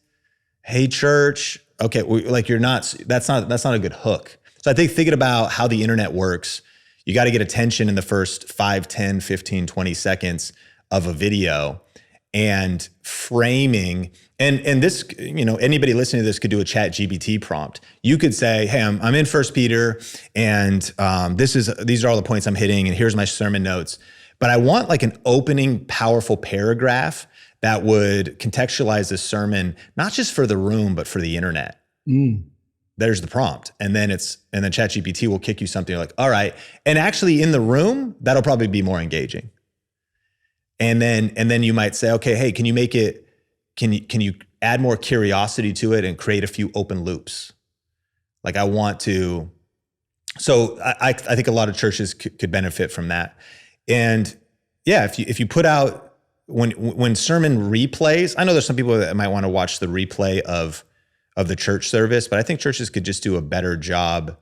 hey church, okay, like that's not a good hook. So I think thinking about how the internet works, you got to get attention in the first 5, 10, 15, 20 seconds of a video, and framing. And this, anybody listening to this could do a ChatGPT prompt. You could say, hey, I'm in 1 Peter, and these are all the points I'm hitting, and here's my sermon notes. But I want like an opening, powerful paragraph that would contextualize this sermon, not just for the room, but for the internet. There's the prompt. And then ChatGPT will kick you something like, all right. And actually in the room, that'll probably be more engaging. And then you might say, okay, hey, can you add more curiosity to it and create a few open loops? Like so I think a lot of churches could benefit from that. And yeah, if you put out, when sermon replays, I know there's some people that might want to watch the replay of the church service, but I think churches could just do a better job.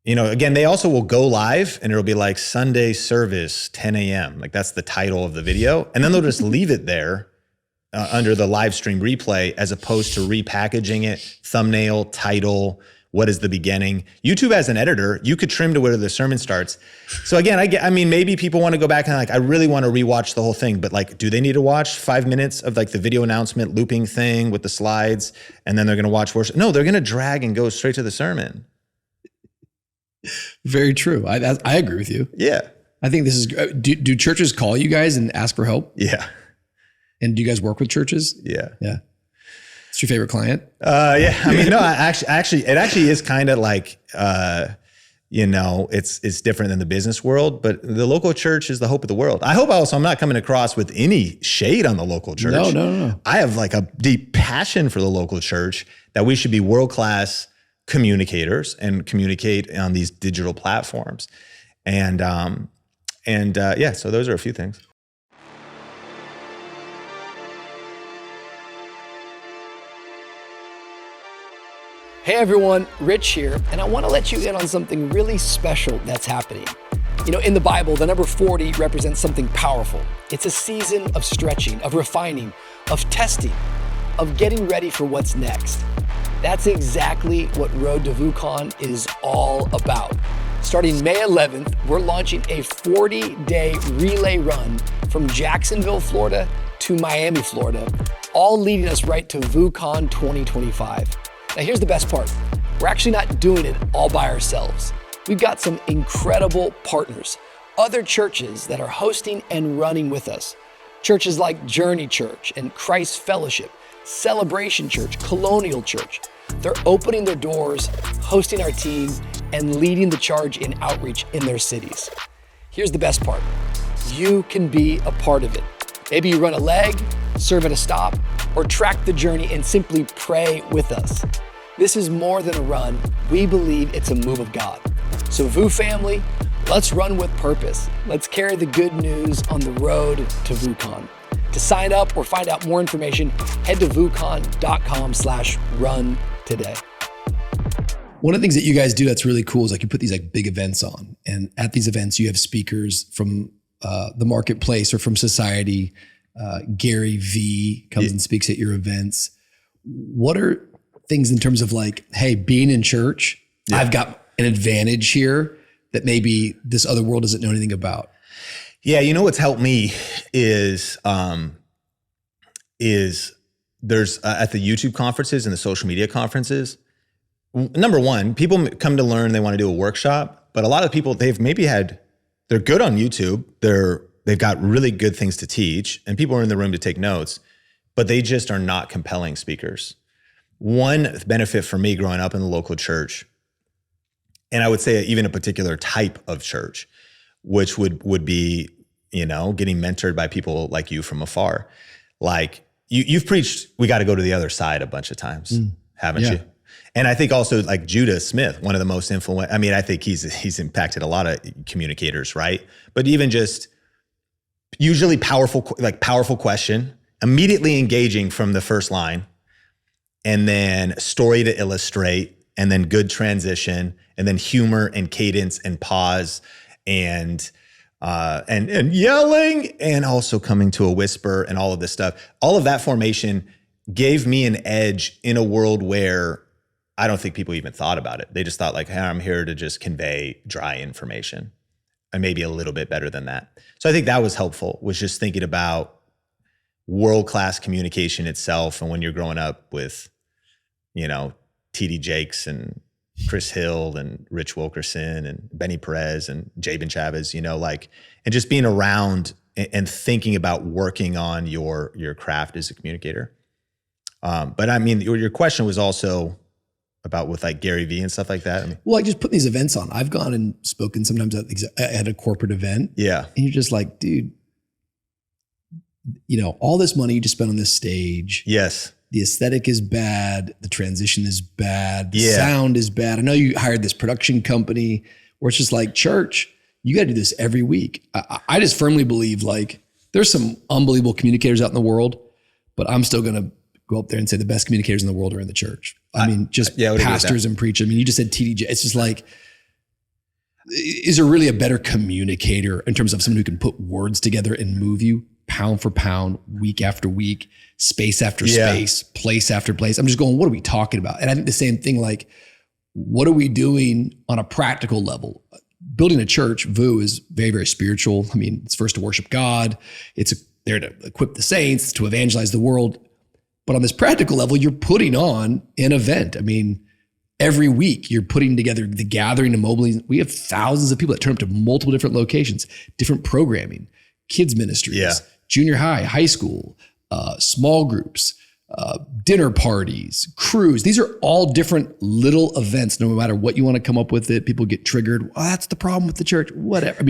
Again, they also will go live and it'll be like Sunday service, 10 a.m. Like that's the title of the video. And then they'll just leave it there under the live stream replay, as opposed to repackaging it, thumbnail, title, what is the beginning. YouTube as an editor, you could trim to where the sermon starts. So again, I mean, maybe people want to go back and like, I really want to rewatch the whole thing, but like, do they need to watch 5 minutes of like the video announcement looping thing with the slides, and then they're going to watch worship? No, they're going to drag and go straight to the sermon. Very true. I agree with you. Yeah. I think this is, do churches call you guys and ask for help? Yeah. And do you guys work with churches? Yeah. Yeah. It's your favorite client? Yeah. I mean, no, actually, it actually is kind of like, it's different than the business world, but the local church is the hope of the world. I hope also I'm not coming across with any shade on the local church. No. I have like a deep passion for the local church, that we should be world-class communicators and communicate on these digital platforms. And so those are a few things. Hey everyone, Rich here, and I want to let you in on something really special that's happening. In the Bible, the number 40 represents something powerful. It's a season of stretching, of refining, of testing, of getting ready for what's next. That's exactly what Road to VooCon is all about. Starting May 11th, we're launching a 40-day relay run from Jacksonville, Florida to Miami, Florida, all leading us right to VooCon 2025. Now here's the best part. We're actually not doing it all by ourselves. We've got some incredible partners, other churches that are hosting and running with us. Churches like Journey Church and Christ Fellowship, Celebration Church, Colonial Church. They're opening their doors, hosting our team, and leading the charge in outreach in their cities. Here's the best part. You can be a part of it. Maybe you run a leg, serve at a stop, or track the journey and simply pray with us. This is more than a run. We believe it's a move of God. So Voo family, let's run with purpose. Let's carry the good news on the road to VooCon. To sign up or find out more information, head to voocon.com/run today. One of the things that you guys do that's really cool is like you put these like big events on, and at these events you have speakers from the marketplace or from society. Gary V comes and speaks at your events. What are things in terms of like, hey, being in church, I've got an advantage here that maybe this other world doesn't know anything about? Yeah, you know what's helped me is there's at the YouTube conferences and the social media conferences. Number one, people come to learn, they want to do a workshop, but a lot of people they're good on YouTube. They've got really good things to teach, and people are in the room to take notes, but they just are not compelling speakers. One benefit for me growing up in the local church, and I would say even a particular type of church, which would be, getting mentored by people like you from afar. Like you've preached, we got to go to the other side a bunch of times, haven't you? And I think also like Judah Smith, one of the most influential, I think he's impacted a lot of communicators, right? But even just usually powerful question, immediately engaging from the first line, and then story to illustrate, and then good transition, and then humor and cadence and pause and yelling, and also coming to a whisper and all of this stuff. All of that formation gave me an edge in a world where I don't think people even thought about it. They just thought like, hey, I'm here to just convey dry information, and maybe a little bit better than that. So I think that was helpful, was just thinking about world-class communication itself. And when you're growing up with, TD Jakes and Chris Hill and Rich Wilkerson and Benny Perez and Jabin Chavez, and just being around and thinking about working on your craft as a communicator. But your question was also about with like Gary V and stuff like that. Well, I just put these events on. I've gone and spoken sometimes at a corporate event. Yeah. And you're just like, dude, all this money you just spent on this stage. Yes. The aesthetic is bad. The transition is bad. The sound is bad. I know you hired this production company where it's just like, church, you got to do this every week. I just firmly believe like there's some unbelievable communicators out in the world, but I'm still going to go up there and say the best communicators in the world are in the church. Pastors and preachers. You just said TDJ. It's just like, is there really a better communicator in terms of someone who can put words together and move you pound for pound, week after week, space after space, place after place? I'm just going, what are we talking about? And I think the same thing, like, what are we doing on a practical level? Building a church, VOO, is very, very spiritual. It's first to worship God. It's there to equip the saints, to evangelize the world. But on this practical level, you're putting on an event. Every week you're putting together the gathering and mobilizing. We have thousands of people that turn up to multiple different locations, different programming, kids ministries, junior high, high school, small groups, dinner parties, crews. These are all different little events. No matter what you want to come up with it, people get triggered. Oh, that's the problem with the church. Whatever.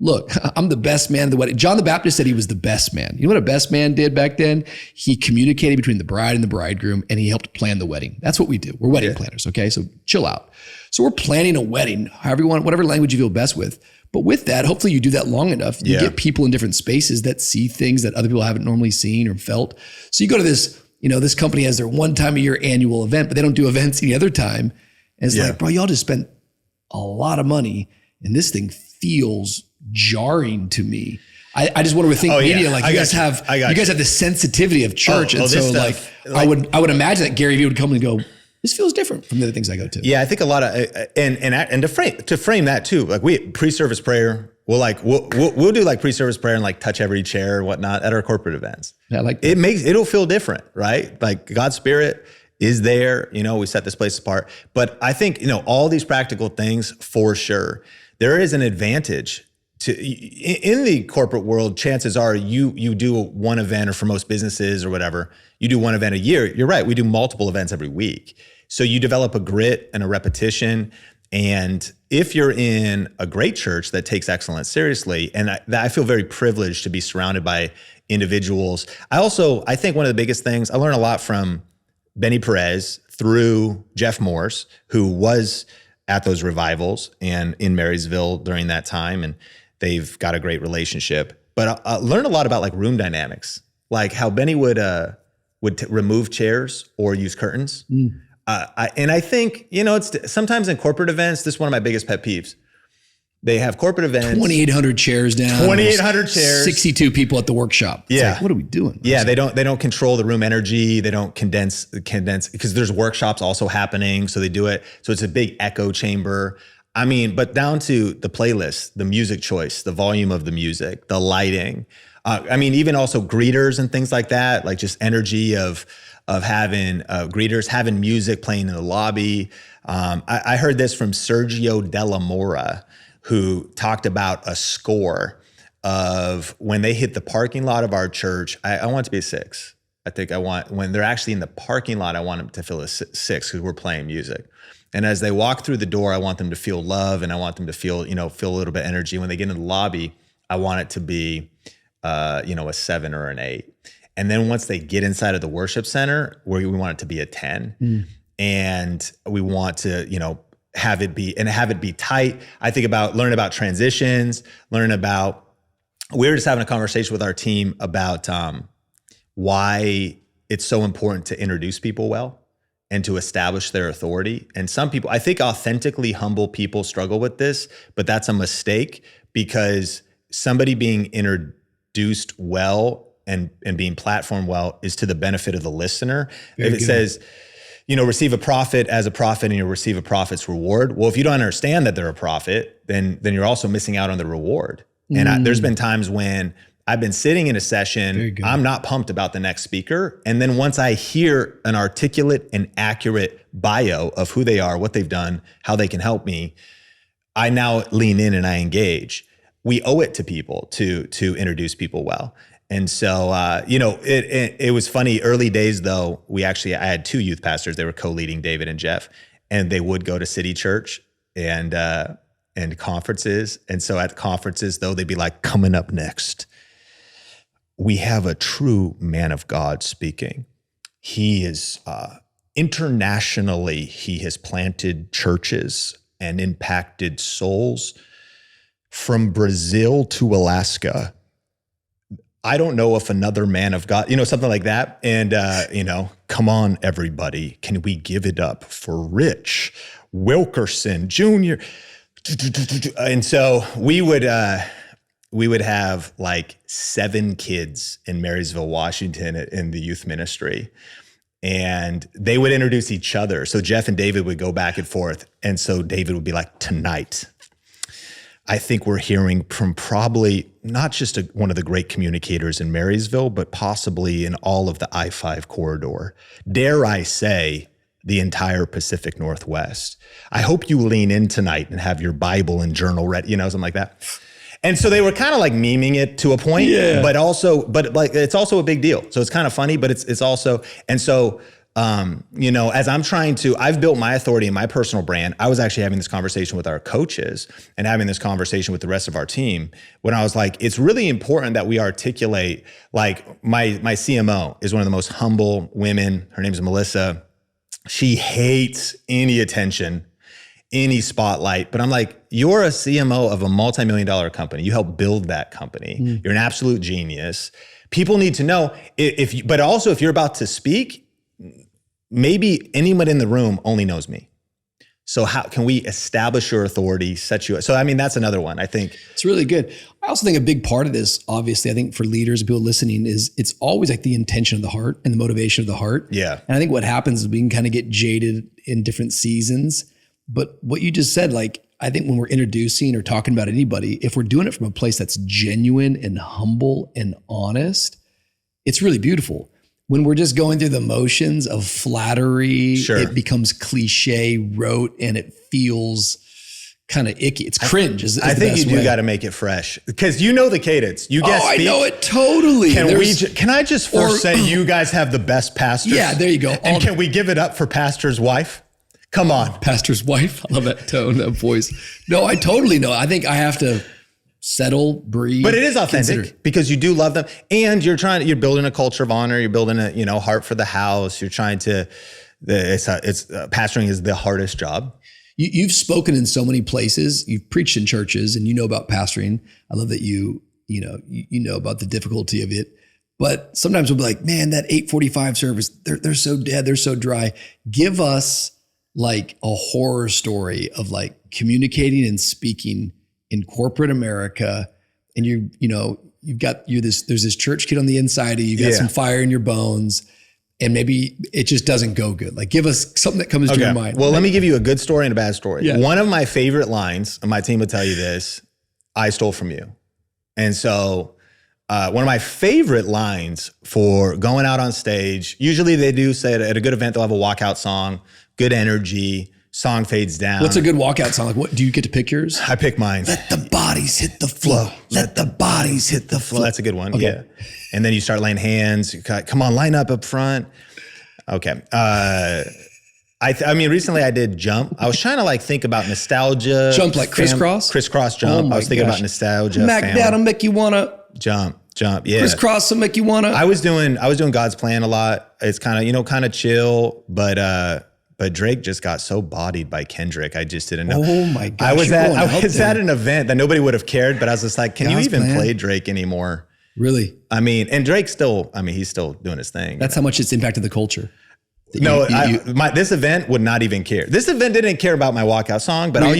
Look, I'm the best man at the wedding. John the Baptist said he was the best man. You know what a best man did back then? He communicated between the bride and the bridegroom, and he helped plan the wedding. That's what we do. We're wedding planners, okay? So chill out. So we're planning a wedding, however you want, whatever language you feel best with. But with that, hopefully you do that long enough. You get people in different spaces that see things that other people haven't normally seen or felt. So you go to this, this company has their one time a year annual event, but they don't do events any other time. And it's like, bro, y'all just spent a lot of money, and this thing feels jarring to me. I just want to rethink media. Like you guys have the sensitivity of church. I would imagine that Gary Vee would come and go, this feels different from the other things I go to. Yeah, I think a lot of, and to frame that too, like we pre-service prayer, we'll do like pre-service prayer and like touch every chair and whatnot at our corporate events. Yeah, I like that. It'll feel different, right? Like God's Spirit is there, we set this place apart. But I think, all these practical things for sure, there is an advantage in the corporate world. Chances are you do one event, or for most businesses or whatever, you do one event a year. You're right. We do multiple events every week. So you develop a grit and a repetition. And if you're in a great church that takes excellence seriously, and I feel very privileged to be surrounded by individuals. I think one of the biggest things, I learned a lot from Benny Perez through Jeff Morse, who was at those revivals and in Marysville during that time. And they've got a great relationship. But I learned a lot about like room dynamics, like how Benny would remove chairs or use curtains. And I think, it's sometimes in corporate events, this is one of my biggest pet peeves. They have corporate events. 2,800 chairs down. 2,800 chairs. 62 people at the workshop. It's like, what are we doing? Yeah, they don't control the room energy. They don't condense because there's workshops also happening. So they do it. So it's a big echo chamber. I mean, but down to the playlist, the music choice, the volume of the music, the lighting. Even also greeters and things like that, like just energy of having greeters, having music playing in the lobby. I heard this from Sergio Della Mora, who talked about a score of when they hit the parking lot of our church. I want it to be a 6. I think when they're actually in the parking lot, I want them to feel a 6 because we're playing music. And as they walk through the door, I want them to feel love, and I want them to feel a little bit of energy. When they get into the lobby, I want it to be, a 7 or an 8. And then once they get inside of the worship center, we want it to be a 10. And we want to, have it be tight. I think learn about transitions, we were just having a conversation with our team about why it's so important to introduce people well and to establish their authority. And some people, I think authentically humble people struggle with this, but that's a mistake, because somebody being introduced well and being platformed well is to the benefit of the listener. If it says, receive a prophet as a prophet and you'll receive a prophet's reward. Well, if you don't understand that they're a prophet, then you're also missing out on the reward. And there's been times when I've been sitting in a session, I'm not pumped about the next speaker. And then once I hear an articulate and accurate bio of who they are, what they've done, how they can help me, I now lean in and I engage. We owe it to people to introduce people well. And so, it was funny. Early days, though, I had 2 youth pastors. They were co-leading, David and Jeff, and they would go to City Church and conferences. And so at conferences, though, they'd be like, coming up next, we have a true man of God speaking. He is internationally, he has planted churches and impacted souls from Brazil to Alaska. I don't know if another man of God, something like that. And, come on, everybody, can we give it up for Rich Wilkerson Jr.? And so we would have like 7 kids in Marysville, Washington in the youth ministry, and they would introduce each other. So Jeff and David would go back and forth. And so David would be like, tonight, I think we're hearing from probably not just one of the great communicators in Marysville, but possibly in all of the I-5 corridor. Dare I say, the entire Pacific Northwest. I hope you lean in tonight and have your Bible and journal ready, something like that. And so they were kind of like memeing it to a point, but it's also a big deal. So it's kind of funny, but it's also, and so, as I've built my authority and my personal brand. I was actually having this conversation with our coaches and having this conversation with the rest of our team when I was like, it's really important that we articulate, like my CMO is one of the most humble women. Her name is Melissa. She hates any attention, any spotlight, but I'm like, you're a CMO of a multi-million-dollar company. You helped build that company. You're an absolute genius. People need to know but also if you're about to speak, maybe anyone in the room only knows me. So how can we establish your authority, set you? So, I mean, that's another one, I think. It's really good. I also think a big part of this, obviously, I think for leaders and people listening is it's always like the intention of the heart and the motivation of the heart. Yeah. And I think what happens is we can kind of get jaded in different seasons. But what you just said, like, I think when we're introducing or talking about anybody, if we're doing it from a place that's genuine and humble and honest, it's really beautiful. When we're just going through the motions of flattery, it becomes cliche, rote, and it feels kind of icky. It's cringe. I think you do got to make it fresh because you know the cadence. You guys speak. I know it totally. Can I just first say you guys have the best pastors? Yeah, there you go. And can we give it up for pastor's wife? Come on. Pastor's wife. I love that tone, that voice. No, I totally know. I think I have to settle, breathe. But it is authentic because you do love them. And you're building a culture of honor. You're building a, heart for the house. You're trying to, pastoring is the hardest job. You've spoken in so many places. You've preached in churches and you know about pastoring. I love that you know about the difficulty of it. But sometimes we'll be like, man, that 8:45 service, they're so dead. They're so dry. Give us like a horror story of like communicating and speaking in corporate America, and there's this church kid on the inside of you, got some fire in your bones, and maybe it just doesn't go good. Like give us something that comes to your mind. Well, let me give you a good story and a bad story. Yeah. One of my favorite lines, and my team will tell you this, I stole from you. And so one of my favorite lines for going out on stage, usually they do say at a good event, they'll have a walkout song, good energy, song fades down. What's a good walkout song? Like, what do you get to pick yours? I pick mine. Let the bodies hit the floor. Let the bodies hit the floor. That's a good one. Okay. Yeah. And then you start laying hands. Come on, line up front. Okay. I mean, recently I did Jump. I was trying to like think about nostalgia. Jump like crisscross? Crisscross Jump. I was thinking about nostalgia. Mac that'll make you wanna jump. Yeah. Crisscross will make you wanna. I was doing God's Plan a lot. It's kind of chill, but Drake just got so bodied by Kendrick. I just didn't know. Oh my gosh. I was at an event that nobody would have cared, but I was just like, can you even play Drake anymore? Really? I mean, and Drake's he's still doing his thing. That's how much it's impacted the culture. This event would not even care. This event didn't care about my walkout song, but I'll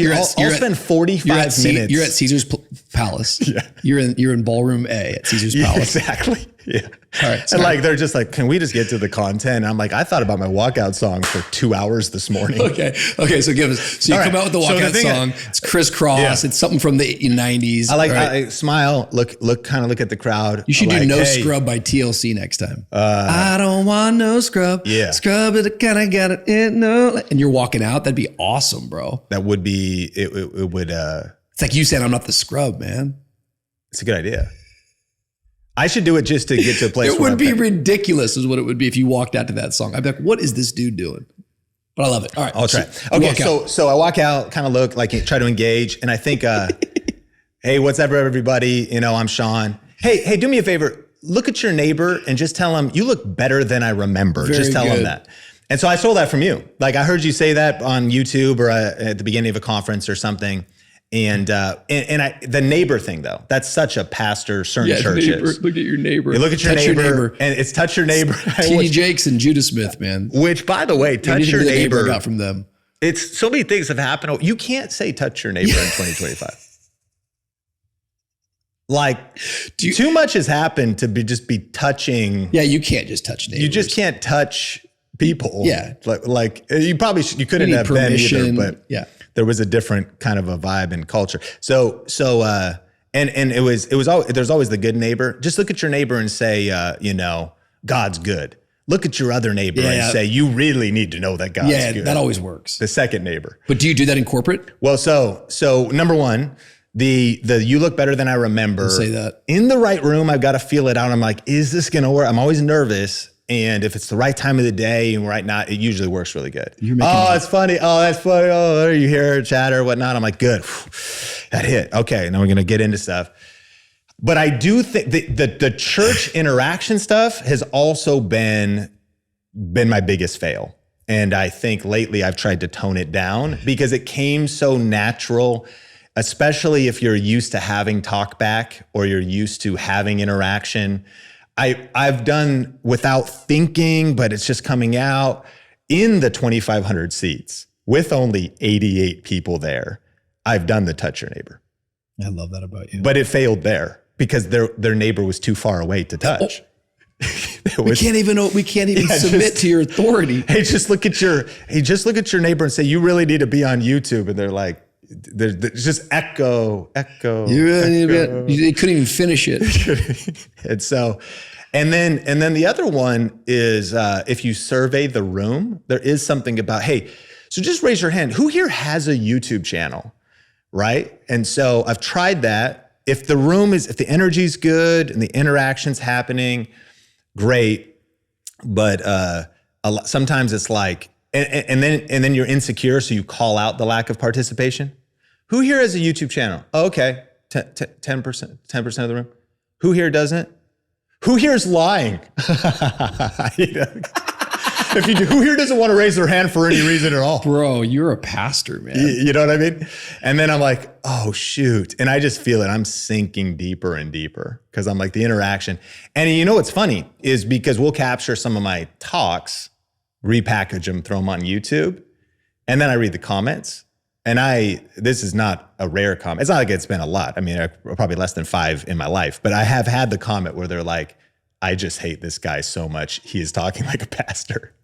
spend 45 minutes. You're at Caesar's Palace. Yeah. You're in Ballroom A at Caesar's Palace. Exactly. Yeah. All right. And like, they're just like, can we just get to the content? And I'm like, I thought about my walkout song for 2 hours this morning. Okay. So give us, so you come out with the walkout song. It's crisscross. Yeah. It's something from the 90s. I smile, look at the crowd. You should do No Scrub by TLC next time. I don't want no scrub. Yeah. Scrub is the kind I got it in. No. And you're walking out. That'd be awesome, bro. That would be, it would. It's like you said, I'm not the scrub, man. It's a good idea. I should do it just to get to a place it would be ridiculous is what it would be if you walked out to that song. I'd be like, what is this dude doing? But I love it. All right. I'll try. Okay. So I walk out, kind of look like try to engage. And I think, hey, what's up, everybody? I'm Sean. Hey, do me a favor. Look at your neighbor and just tell him you look better than I remember. Just tell him that. And so I stole that from you. Like I heard you say that on YouTube or at the beginning of a conference or something. And the neighbor thing though, that's such a pastor, certain churches. Look at your neighbor. You look at your neighbor, and it's touch your neighbor. T.D. Jakes and Judah Smith, man. Which, by the way, touch your neighbor. I got from them. It's so many things have happened. You can't say touch your neighbor in 2025. Like too much has happened to just be touching. Yeah, you can't just touch neighbors. You just can't touch people. Yeah, like you couldn't have been either, but yeah. There was a different kind of a vibe and culture. So and it was always, there's always the good neighbor. Just look at your neighbor and say, God's good. Look at your other neighbor and say, you really need to know that God's good. Yeah, that always works. The second neighbor. But do you do that in corporate? Well, so number one, the you look better than I remember. Don't say that. In the right room, I've got to feel it out. I'm like, is this going to work? I'm always nervous. And if it's the right time of the day and right now, it usually works really good. It's funny. Oh, that's funny. Oh, you hear chatter, whatnot. I'm like, good. That hit. Okay, now we're going to get into stuff. But I do think the church interaction stuff has also been my biggest fail. And I think lately I've tried to tone it down because it came so natural, especially if you're used to having talk back or you're used to having interaction. I've done without thinking, but it's just coming out in the 2,500 seats. with only 88 people there, I've done the touch your neighbor. I love that about you. But it failed there because their neighbor was too far away to touch. We can't even submit to your authority. Hey, just look at your neighbor and say, you really need to be on YouTube. And they're like, they're just echo. You really need to be. They couldn't even finish it. And so, and then the other one is if you survey the room, there is something about, hey, so just raise your hand. Who here has a YouTube channel, right? And so I've tried that. If the energy's good and the interaction's happening, great. But sometimes it's like, and then you're insecure, so you call out the lack of participation. Who here has a YouTube channel? Oh, okay, 10% of the room. Who here doesn't? Who here is lying? If you do, who here doesn't want to raise their hand for any reason at all? Bro, you're a pastor, man. You know what I mean? And then I'm like, oh, shoot. And I just feel it. I'm sinking deeper and deeper because I'm like the interaction. And you know what's funny is because we'll capture some of my talks, repackage them, throw them on YouTube. And then I read the comments. And this is not a rare comment. It's not like it's been a lot. I mean, probably less than 5 in my life. But I have had the comment where they're like, I just hate this guy so much. He is talking like a pastor.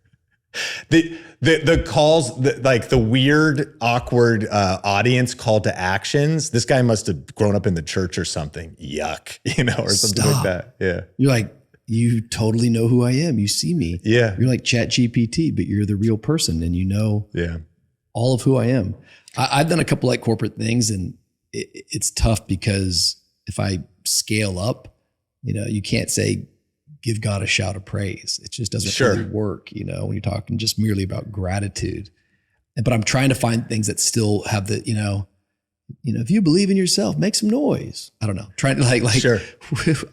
The calls, like the weird, awkward audience call to actions. This guy must have grown up in the church or something. Yuck, or something like that. Yeah. You're like, you totally know who I am. You see me. Yeah. You're like ChatGPT, but you're the real person and you know all of who I am. I've done a couple like corporate things and it's tough because if I scale up, you can't say, give God a shout of praise. It just doesn't really work, when you're talking just merely about gratitude. But I'm trying to find things that still have the, if you believe in yourself, make some noise. I don't know. Trying to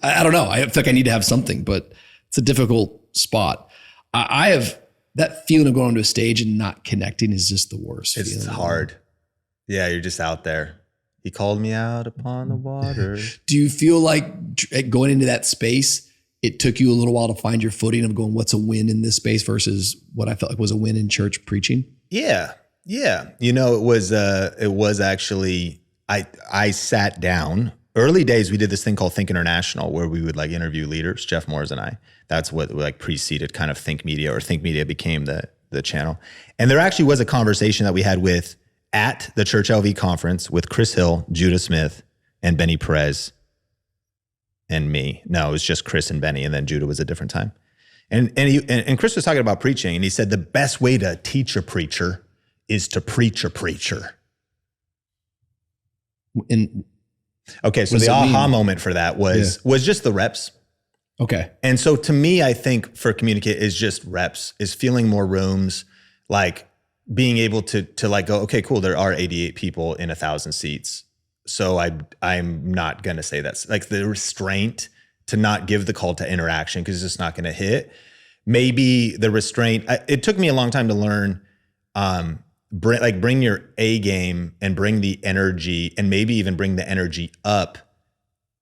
I don't know. I feel like I need to have something, but it's a difficult spot. I have that feeling of going onto a stage and not connecting is just the worst. It's hard. Yeah, you're just out there. He called me out upon the water. Do you feel like going into that space, it took you a little while to find your footing of going, what's a win in this space versus what I felt like was a win in church preaching? Yeah. Yeah. It was actually, I sat down. Early days, we did this thing called Think International where we would like interview leaders, Jeff Moores and I. That's what like preceded kind of Think Media, or Think Media became the channel. And there actually was a conversation that we had at the Church LV conference with Chris Hill, Judah Smith, and Benny Perez. And me. No, it was just Chris and Benny, and then Judah was a different time. And Chris was talking about preaching, and he said the best way to teach a preacher is to preach a preacher. And okay, so the aha moment for that was just the reps. Okay. And so to me, I think for communicate is just reps, is feeling more rooms, like being able to like go, okay, cool, there are 88 people in 1,000 seats. So I'm not going to say that's like the restraint to not give the call to interaction because it's just not going to hit. Maybe the restraint, it took me a long time to learn, bring your A game and bring the energy and maybe even bring the energy up,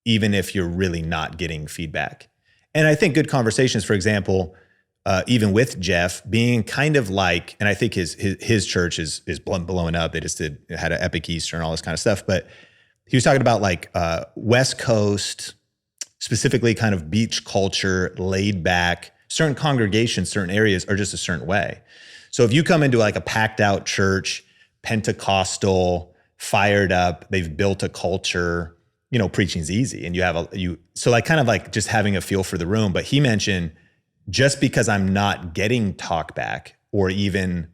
even if you're really not getting feedback. And I think good conversations, for example, even with Jeff being kind of like, and I think his church is blowing up. They just had an Epic Easter and all this kind of stuff, but he was talking about like West Coast, specifically kind of beach culture, laid back, certain congregations, certain areas are just a certain way. So if you come into like a packed out church, Pentecostal, fired up, they've built a culture, preaching's easy. And so like kind of like just having a feel for the room. But he mentioned just because I'm not getting talk back or even,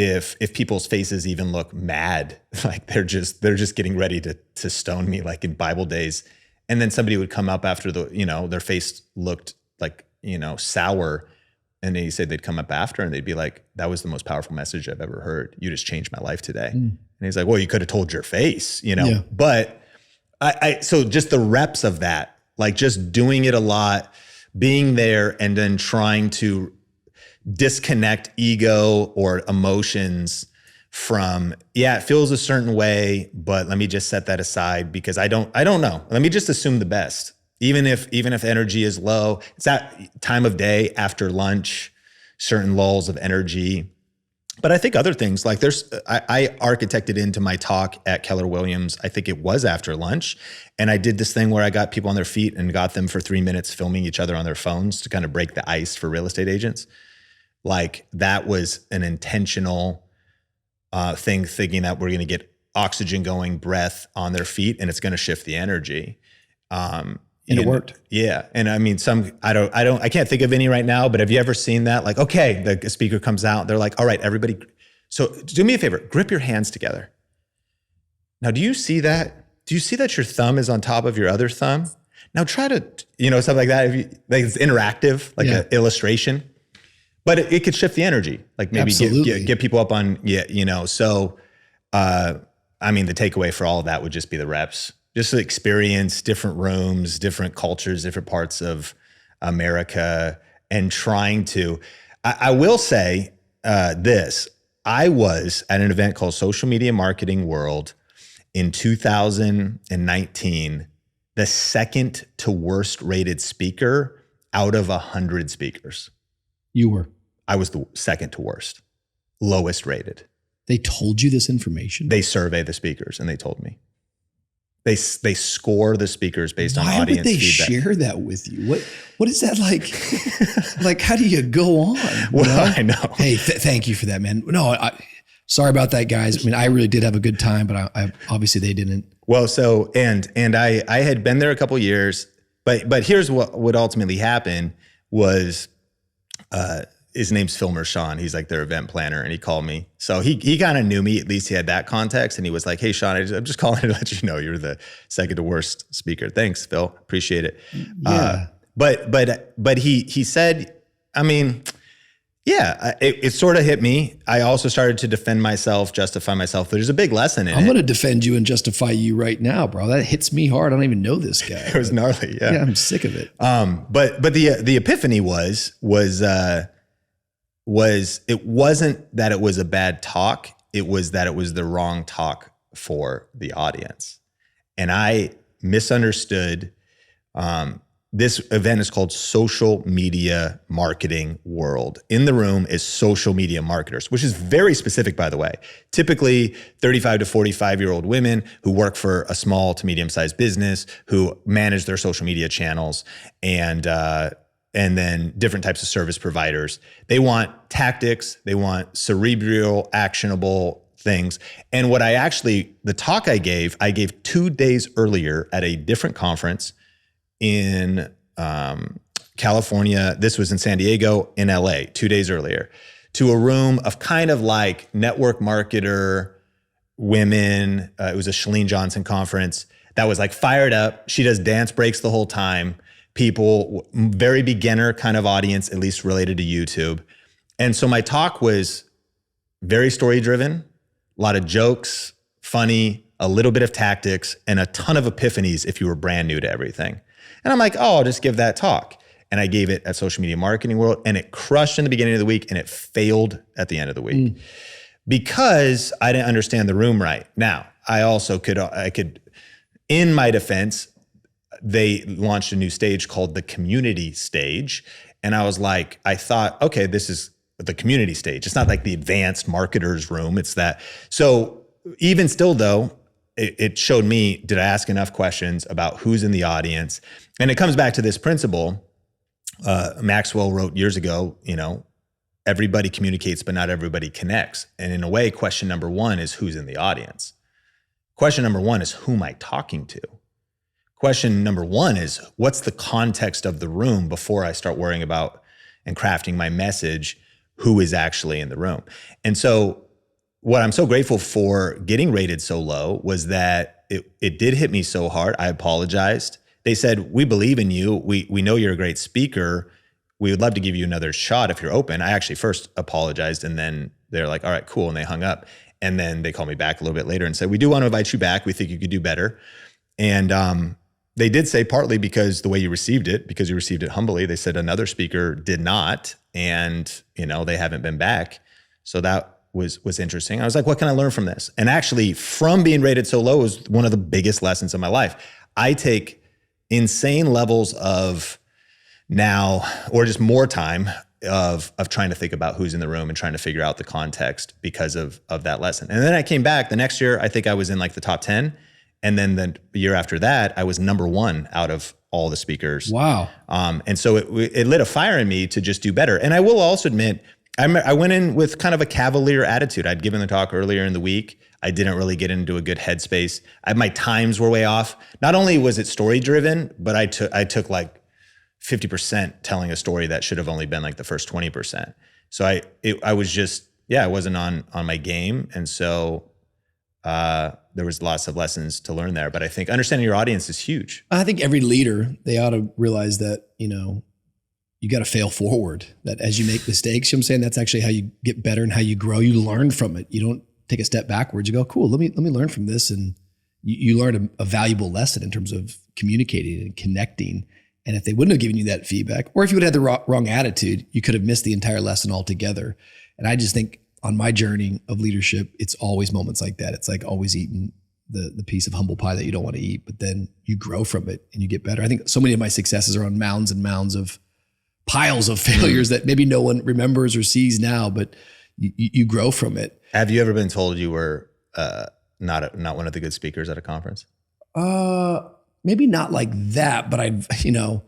if people's faces even look mad, like they're just getting ready to stone me, like in Bible days. And then somebody would come up after their face looked like, sour. And he said they'd come up after and they'd be like, that was the most powerful message I've ever heard. You just changed my life today. And he's like, well, you could have told your face, Yeah. But so just the reps of that, like just doing it a lot, being there and then trying to disconnect ego or emotions from, it feels a certain way, but let me just set that aside because I don't know. Let me just assume the best. Even if energy is low, it's that time of day after lunch, certain lulls of energy. But I think other things like I architected into my talk at Keller Williams. I think it was after lunch. And I did this thing where I got people on their feet and got them for 3 minutes filming each other on their phones to kind of break the ice for real estate agents. Like that was an intentional thing, thinking that we're going to get oxygen going, breath on their feet, and it's going to shift the energy. And it worked. Yeah. And I mean, I can't think of any right now, but have you ever seen that? Like, okay, the speaker comes out, they're like, all right, everybody. So do me a favor, grip your hands together. Now, do you see that? Do you see that your thumb is on top of your other thumb? Now try to, something like that. Like it's interactive, like an illustration, but it could shift the energy. Like maybe get people up on, so, I mean, the takeaway for all of that would just be the reps. Just to experience different rooms, different cultures, different parts of America, and trying to, I will say this, I was at an event called Social Media Marketing World in 2019, the second to worst rated speaker out of 100 speakers. You were? I was the second to worst, lowest rated. They told you this information? They survey the speakers and they told me. They score the speakers based on audience feedback. Why would they share that with you? What is that like? Like, how do you go on? Well, I know. Hey, thank you for that, man. No, sorry about that, guys. I mean, I really did have a good time, but I obviously they didn't. Well, so and I had been there a couple of years, but here's what ultimately happened was. His name's Filmer Sean. He's like their event planner, and he called me. So he kind of knew me. At least he had that context, and he was like, "Hey, Sean, I'm just calling to let you know you're the second to worst speaker. Thanks, Phil. Appreciate it." Yeah. But he said, I mean, yeah, it sort of hit me. I also started to defend myself, justify myself. There's a big lesson in it. I'm going to defend you and justify you right now, bro. That hits me hard. I don't even know this guy. It was gnarly. Yeah. Yeah, I'm sick of it. But the epiphany was it wasn't that it was a bad talk. It was that it was the wrong talk for the audience. And I misunderstood. This event is called Social Media Marketing World. In the room is social media marketers, which is very specific, by the way. Typically 35 to 45-year-old women who work for a small to medium-sized business, who manage their social media channels, and then different types of service providers. They want tactics. They want cerebral, actionable things. And the talk I gave 2 days earlier at a different conference in California. This was in San Diego, in LA, 2 days earlier, to a room of kind of like network marketer women. It was a Chalene Johnson conference that was like fired up. She does dance breaks the whole time. People, very beginner kind of audience, at least related to YouTube. And so my talk was very story driven, a lot of jokes, funny, a little bit of tactics, and a ton of epiphanies if you were brand new to everything. And I'm like, I'll just give that talk. And I gave it at Social Media Marketing World, and it crushed in the beginning of the week and it failed at the end of the week because I didn't understand the room right. Now, I also could, in my defense, they launched a new stage called the community stage. And I was like, I thought, okay, this is the community stage. It's not like the advanced marketers room. It's that. So even still though, it showed me, did I ask enough questions about who's in the audience? And it comes back to this principle. Maxwell wrote years ago, everybody communicates, but not everybody connects. And in a way, question number one is who's in the audience. Question number one is who am I talking to? Question number one is what's the context of the room before I start worrying about and crafting my message, who is actually in the room? And so what I'm so grateful for getting rated so low was that it did hit me so hard. I apologized. They said, we believe in you. We know you're a great speaker. We would love to give you another shot if you're open. I actually first apologized, and then they're like, all right, cool. And they hung up. And then they called me back a little bit later and said, we do want to invite you back. We think you could do better. And they did say partly because the way you received it, because you received it humbly. They said another speaker did not, and they haven't been back. So that was interesting. I was like, what can I learn from this? And actually, from being rated so low was one of the biggest lessons of my life. I take insane levels of now, or just more time, of trying to think about who's in the room and trying to figure out the context because of that lesson. And then I came back the next year, I think I was in like the top 10. And then the year after that, I was number 1 out of all the speakers. Wow. And so it lit a fire in me to just do better. And I will also admit, I went in with kind of a cavalier attitude. I'd given the talk earlier in the week. I didn't really get into a good headspace. My times were way off. Not only was it story driven, but I took like 50% telling a story that should have only been like the first 20%. So I was just, I wasn't on my game. And so there was lots of lessons to learn there. But I think understanding your audience is huge. I think every leader, they ought to realize that, you got to fail forward, that as you make mistakes, I'm saying that's actually how you get better and how you grow. You learn from it. You don't take a step backwards. You go, cool, let me learn from this. And you learn a valuable lesson in terms of communicating and connecting. And if they wouldn't have given you that feedback, or if you would have had the wrong attitude, you could have missed the entire lesson altogether. And I just think on my journey of leadership, it's always moments like that. It's like always eating the piece of humble pie that you don't want to eat, but then you grow from it and you get better. I think so many of my successes are on mounds and mounds of piles of failures that maybe no one remembers or sees now, but you grow from it. Have you ever been told you were not one of the good speakers at a conference? Maybe not like that, but I've known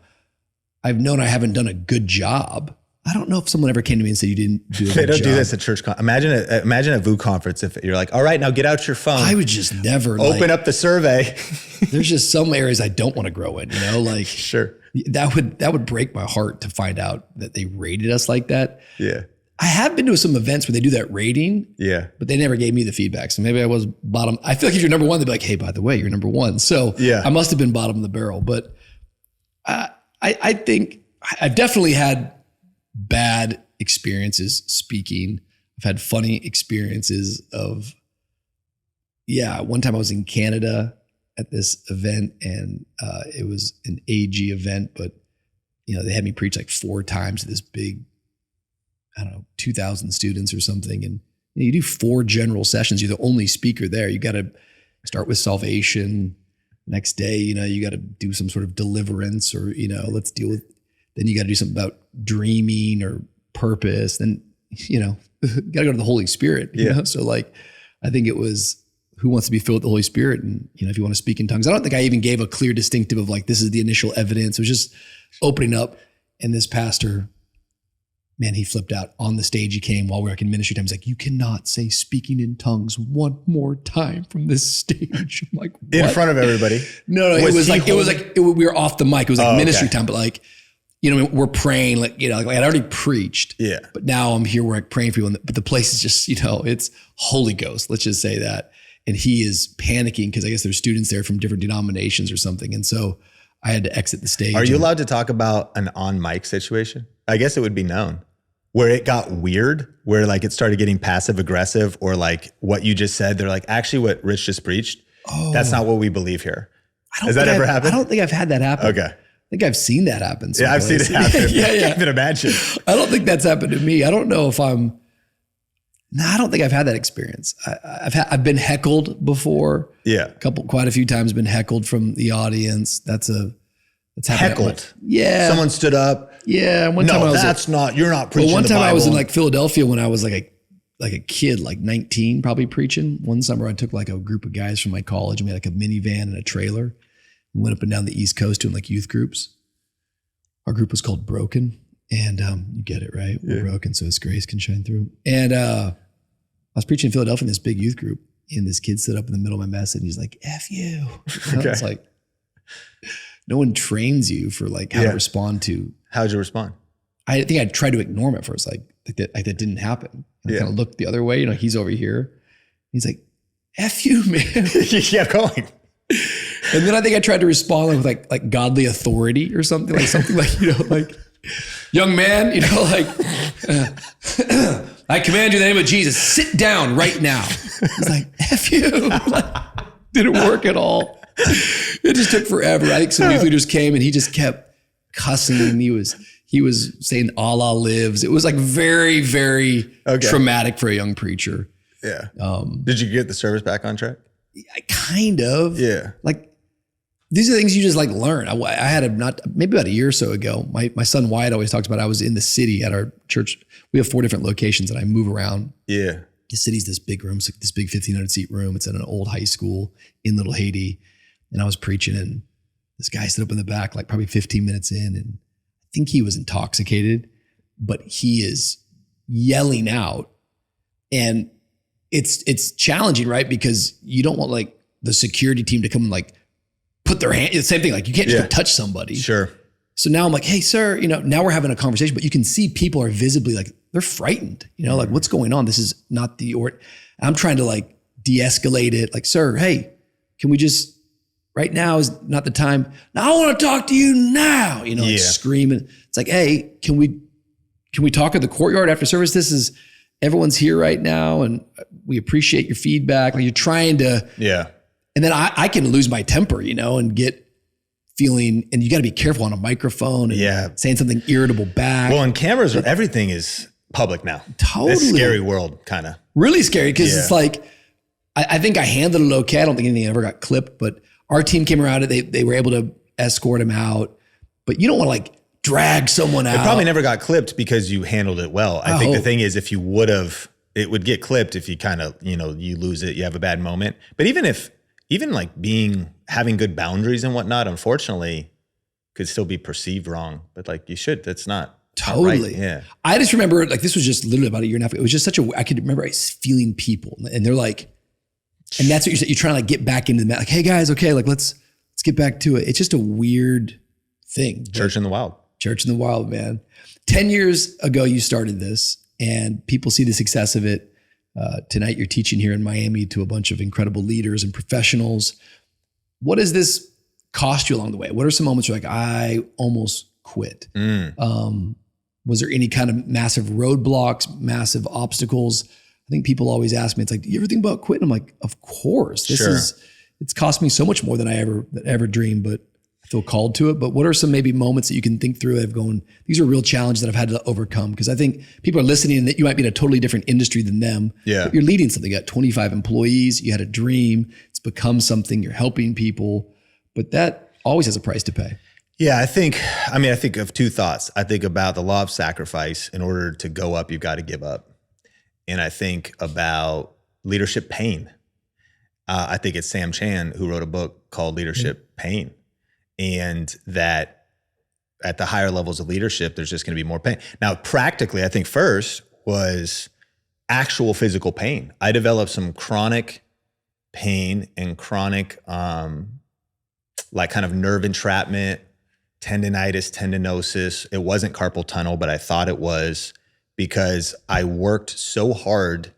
I haven't done a good job. I don't know if someone ever came to me and said you didn't do a good job. They don't do this at church. Imagine a VU conference if you're like, all right, now get out your phone. I would just never open up the survey. There's just some areas I don't want to grow in, like sure. That would break my heart to find out that they rated us like that. Yeah. I have been to some events where they do that rating. Yeah. But they never gave me the feedback. So maybe I was bottom. I feel like if you're number 1, they'd be like, hey, by the way, you're number 1. So I must have been bottom of the barrel. But I think I've definitely had bad experiences speaking. I've had funny experiences of, one time I was in Canada at this event and it was an AG event, but they had me preach like 4 times to this big, 2,000 students or something. And you do 4 general sessions. You're the only speaker there. You got to start with salvation. Next day, you got to do some sort of deliverance or, let's deal with, then you got to do something about dreaming or purpose. Then, you got to go to the Holy Spirit. You know? So like, I think it was who wants to be filled with the Holy Spirit? And, if you want to speak in tongues, I don't think I even gave a clear distinctive of like, this is the initial evidence. It was just opening up. And this pastor, man, he flipped out on the stage. He came while we were in ministry time. He's like, you cannot say speaking in tongues one more time from this stage. I'm like, what? In front of everybody. No, it was like we were off the mic. It was like ministry time, but like, we're praying like, like I'd already preached. Yeah. But now I'm here, we're like praying for you. But the place is just, it's Holy Ghost. Let's just say that. And he is panicking because I guess there's students there from different denominations or something. And so I had to exit the stage. Are you allowed to talk about an on mic situation? I guess it would be known. Where it got weird, where like it started getting passive aggressive, or like what you just said, they're like, actually what Rich just preached, that's not what we believe here. Has that ever happened? I don't think I've had that happen. Okay. I think I've seen that happen. Yeah, I've seen it happen. I can't even imagine. I don't think that's happened to me. I don't know if I don't think I've had that experience. I've been heckled before. Yeah. Quite a few times been heckled from the audience. That's heckled. Yeah. Someone stood up. Yeah. You're not preaching. Well, one time the Bible. I was in like Philadelphia when I was like a kid, like 19, probably preaching. One summer I took like a group of guys from my college and we had like a minivan and a trailer. We went up and down the East Coast doing like youth groups. Our group was called Broken. And you get it, right? We're broken, so His grace can shine through. And I was preaching in Philadelphia in this big youth group. And this kid stood up in the middle of my message and he's like, F you. Okay. It's like, no one trains you for like how to respond to. How'd you respond? I think I tried to ignore him at first, like that didn't happen. I kind of looked the other way, he's over here. He's like, F you, man. He kept going. And then I think I tried to respond with like godly authority or something like, young man, I command you in the name of Jesus, sit down right now. He's like, F you. Didn't work at all. It just took forever. I think some youth leaders came and he just kept cussing. He was saying Allah lives. It was like very, very traumatic for a young preacher. Yeah. Did you get the service back on track? Kind of. Yeah. Like These are things you just like learn. I had maybe about a year or so ago, my son Wyatt always talks about, I was in the city at our church. We have 4 different locations and I move around. Yeah. The city's this big room, this big 1,500 seat room. It's at an old high school in Little Haiti. And I was preaching and this guy stood up in the back, like probably 15 minutes in. And I think he was intoxicated, but he is yelling out. And it's challenging, right? Because you don't want like the security team to come and like put their hand, it's the same thing. Like you can't just go touch somebody. Sure. So now I'm like, hey, sir, now we're having a conversation, but you can see people are visibly like, they're frightened, like what's going on? This is not I'm trying to like de-escalate it. Like, sir, hey, can we just, right now is not the time. Now I want to talk to you now, like screaming. It's like, hey, can we talk at the courtyard after service? Everyone's here right now and we appreciate your feedback. Like you're trying to, and then I can lose my temper, and get feeling, and you got to be careful on a microphone and saying something irritable back. Well, and cameras, everything is public now. Totally. It's a scary world, kind of. Really scary because it's like, I think I handled it okay. I don't think anything ever got clipped, but our team came around it. They were able to escort him out, but you don't want to like drag someone out. It probably never got clipped because you handled it well. I think the thing is, if you would have, it would get clipped if you kind of, you lose it, you have a bad moment. But even like having good boundaries and whatnot, unfortunately, could still be perceived wrong. But like you should, that's not totally. Right. Yeah. I just remember like this was just literally about a year and a half. It was just I could remember feeling people, and they're like, and that's what you're saying. You're trying to like get back into the like, hey guys, okay, like let's get back to it. It's just a weird thing. Church in the wild. Church in the wild, man. 10 years ago, you started this, and people see the success of it. Tonight, you're teaching here in Miami to a bunch of incredible leaders and professionals. What does this cost you along the way? What are some moments you're like, I almost quit? Was there any kind of massive roadblocks, massive obstacles? I think people always ask me, it's like, do you ever think about quitting? I'm like, of course. It's cost me so much more than I ever dreamed, but I feel called to it. But what are some maybe moments that you can think through of going, these are real challenges that I've had to overcome? Because I think people are listening and that you might be in a totally different industry than them. Yeah. But you're leading something. You got 25 employees. You had a dream. It's become something. You're helping people. But that always has a price to pay. Yeah, I think of 2 thoughts. I think about the law of sacrifice. In order to go up, you've got to give up. And I think about leadership pain. I think it's Sam Chan who wrote a book called Leadership Pain. And that at the higher levels of leadership, there's just going to be more pain. Now, practically, I think first was actual physical pain. I developed some chronic pain and chronic, like kind of nerve entrapment, tendinitis, tendinosis. It wasn't carpal tunnel, but I thought it was because I worked so hard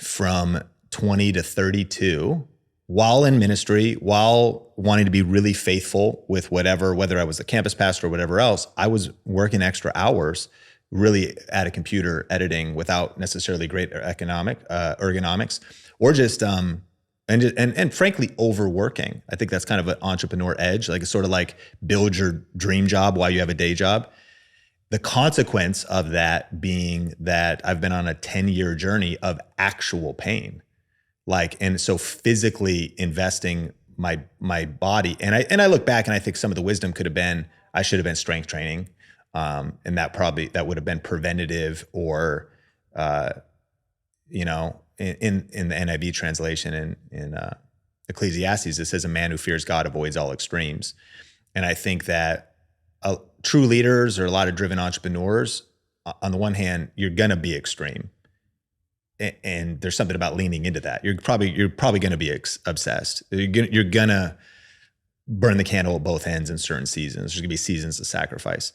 from 20 to 32 while in ministry, while wanting to be really faithful with whether I was a campus pastor or whatever else. I was working extra hours really at a computer editing without necessarily great ergonomics or just, and frankly, overworking. I think that's kind of an entrepreneur edge, like it's sort of like build your dream job while you have a day job. The consequence of that being that I've been on a 10-year journey of actual pain. And so physically investing my body. And I look back and I think some of the wisdom could have been, I should have been strength training. And that would have been preventative or, in the NIV translation in Ecclesiastes, it says a man who fears God avoids all extremes. And I think that true leaders or a lot of driven entrepreneurs, on the one hand, you're going to be extreme. And there's something about leaning into that. You're probably going to be obsessed. You're going to burn the candle at both ends in certain seasons. There's going to be seasons of sacrifice,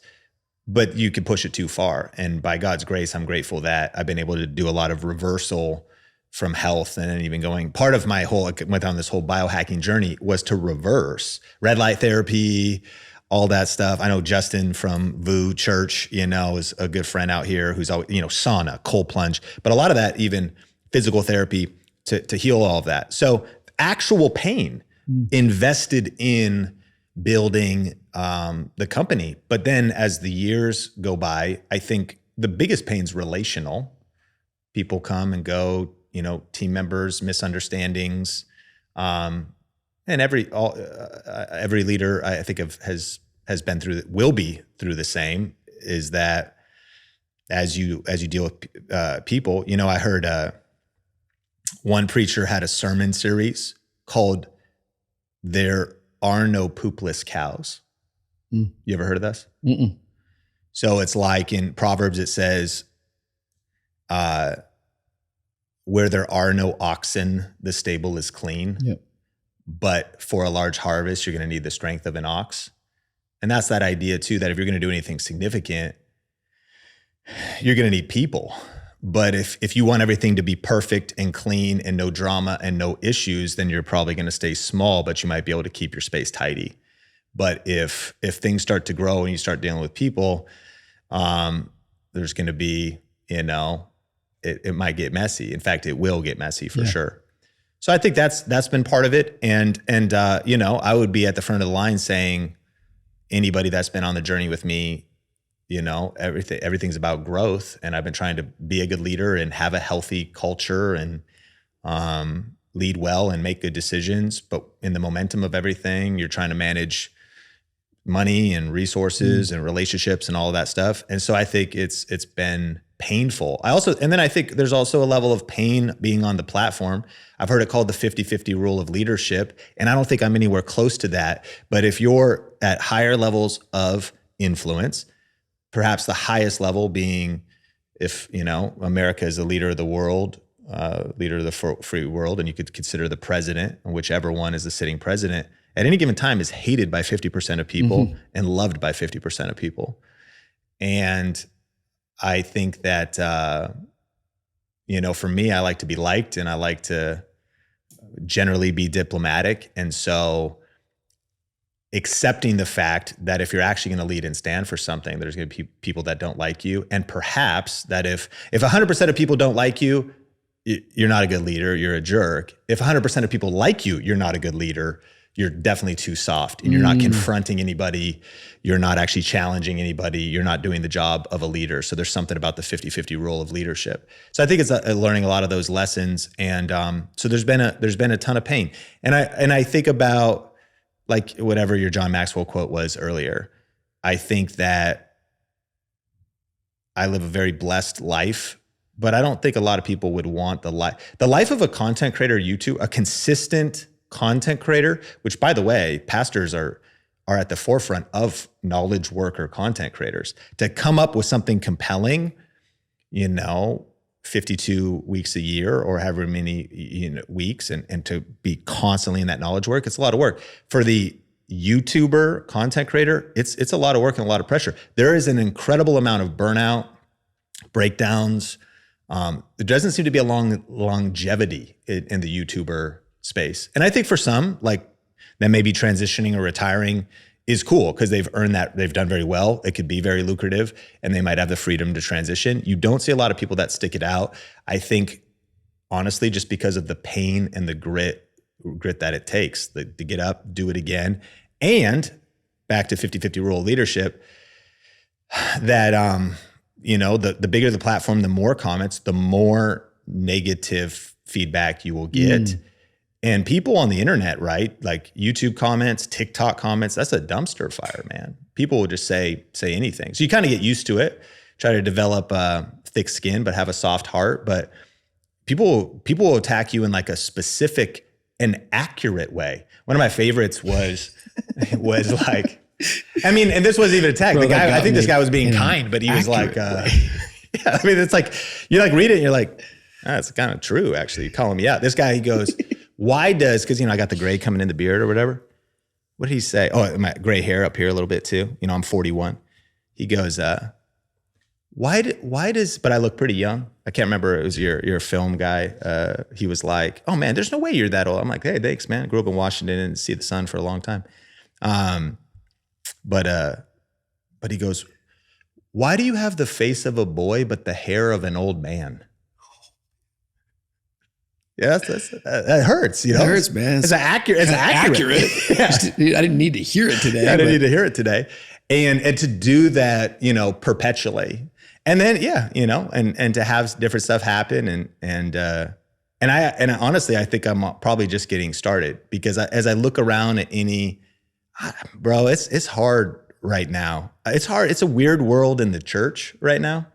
but you can push it too far. And by God's grace, I'm grateful that I've been able to do a lot of reversal from health and even going. Part of my went down this whole biohacking journey was to reverse red light therapy, all that stuff. I know Justin from VU Church, is a good friend out here who's always, sauna, cold plunge, but a lot of that, even physical therapy to heal all of that. So actual pain invested in building the company. But then as the years go by, I think the biggest pain's relational. People come and go, team members, misunderstandings, and and every leader I think has been through, will be through the same, is that as you deal with people, I heard one preacher had a sermon series called "There Are No Poopless Cows." You ever heard of this? Mm-mm. So it's like in Proverbs, it says, where there are no oxen, the stable is clean. Yep. But for a large harvest, you're going to need the strength of an ox. And that's that idea too, that if you're going to do anything significant, you're going to need people. But if you want everything to be perfect and clean and no drama and no issues, then you're probably going to stay small, but you might be able to keep your space tidy. But if things start to grow and you start dealing with people, there's going to be, it might get messy. In fact, it will get messy for sure. So I think that's been part of it. And I would be at the front of the line saying, anybody that's been on the journey with me, everything's about growth. And I've been trying to be a good leader and have a healthy culture and lead well and make good decisions. But in the momentum of everything, you're trying to manage money and resources and relationships and all of that stuff. And so I think it's been painful. And then I think there's also a level of pain being on the platform. I've heard it called the 50-50 rule of leadership. And I don't think I'm anywhere close to that. But if you're at higher levels of influence, perhaps the highest level being if, America is the leader of the world, leader of the free world, and you could consider the president, whichever one is the sitting president, at any given time is hated by 50% of people and loved by 50% of people. And I think that, for me, I like to be liked and I like to generally be diplomatic. And so accepting the fact that if you're actually going to lead and stand for something, there's going to be people that don't like you. And perhaps that if 100% of people don't like you, you're not a good leader, you're a jerk. If 100% of people like you, you're not a good leader. You're definitely too soft and you're not confronting anybody. You're not actually challenging anybody. You're not doing the job of a leader. So there's something about the 50-50 rule of leadership. So I think it's learning a lot of those lessons. And so there's been a ton of pain. And I think about like whatever your John Maxwell quote was earlier. I think that I live a very blessed life, but I don't think a lot of people would want the life of a content creator, a consistent content creator, which by the way, pastors are at the forefront of knowledge worker content creators, to come up with something compelling, 52 weeks a year or however many weeks and to be constantly in that knowledge work. It's a lot of work. For the YouTuber content creator, it's a lot of work and a lot of pressure. There is an incredible amount of burnout, breakdowns. There doesn't seem to be a longevity in the YouTuber space. And I think for some, like that maybe transitioning or retiring is cool because they've earned that, they've done very well. It could be very lucrative and they might have the freedom to transition. You don't see a lot of people that stick it out. I think honestly, just because of the pain and the grit that it takes to get up, do it again. And back to 50-50 rule of leadership, that, the bigger the platform, the more comments, the more negative feedback you will get. And people on the internet, right? Like YouTube comments, TikTok comments, that's a dumpster fire, man. People will just say anything. So you kind of get used to it, try to develop thick skin, but have a soft heart. But people will attack you in like a specific and accurate way. One of my favorites was like, I mean, and this wasn't even an attack. The guy, I think this guy was being kind, but he was like, yeah, I mean, it's like, you like read it and you're like, it's kind of true, actually. You're calling me out. This guy, he goes, because, I got the gray coming in the beard or whatever. What did he say? Oh, my gray hair up here a little bit too. I'm 41. He goes, but I look pretty young. I can't remember. It was your film guy. He was like, oh man, there's no way you're that old. I'm like, hey, thanks, man. I grew up in Washington and see the sun for a long time. But he goes, why do you have the face of a boy, but the hair of an old man? Yeah, that hurts, It hurts, man. It's accurate. Yeah. I didn't need to hear it today. I didn't need to hear it today. And to do that, perpetually. And then, and to have different stuff happen and And honestly, I think I'm probably just getting started, because as I look around at bro, it's hard right now. It's hard. It's a weird world in the church right now,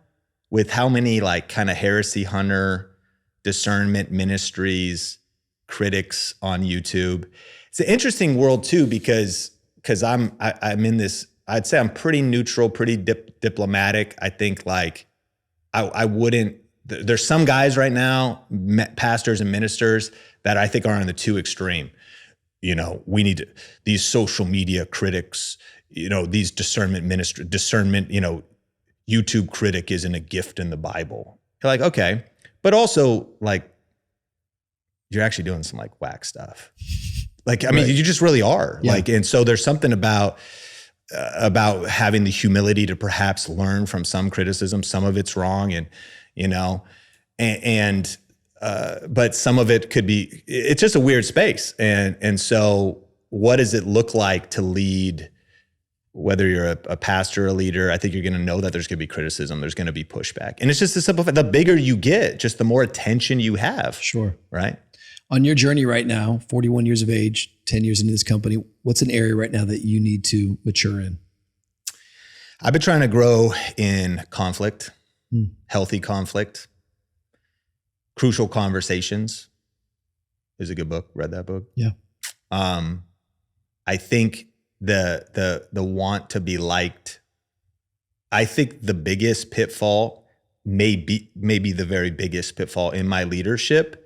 with how many like kind of heresy hunter, discernment ministries, critics on YouTube. It's an interesting world too, because I'm in this, I'd say I'm pretty neutral, pretty diplomatic. I think like I wouldn't, there's some guys right now, pastors and ministers, that I think are on the too extreme. We need these social media critics, these discernment, YouTube critic isn't a gift in the Bible. You're like, okay, but also like, you're actually doing some like whack stuff. Like, I mean, you just really are. Yeah. Like, and so there's something about having the humility to perhaps learn from some criticism. Some of it's wrong, but some of it could be, it's just a weird space. And so what does it look like to lead, whether you're a pastor or a leader? I think you're going to know that there's going to be criticism. There's going to be pushback. And it's just a simple fact. The bigger you get, just the more attention you have. Sure. Right. On your journey right now, 41 years of age, 10 years into this company, what's an area right now that you need to mature in? I've been trying to grow in conflict, healthy conflict. Crucial Conversations is a good book. Read that book? Yeah. I think the want to be liked. I think the biggest pitfall, maybe the very biggest pitfall in my leadership,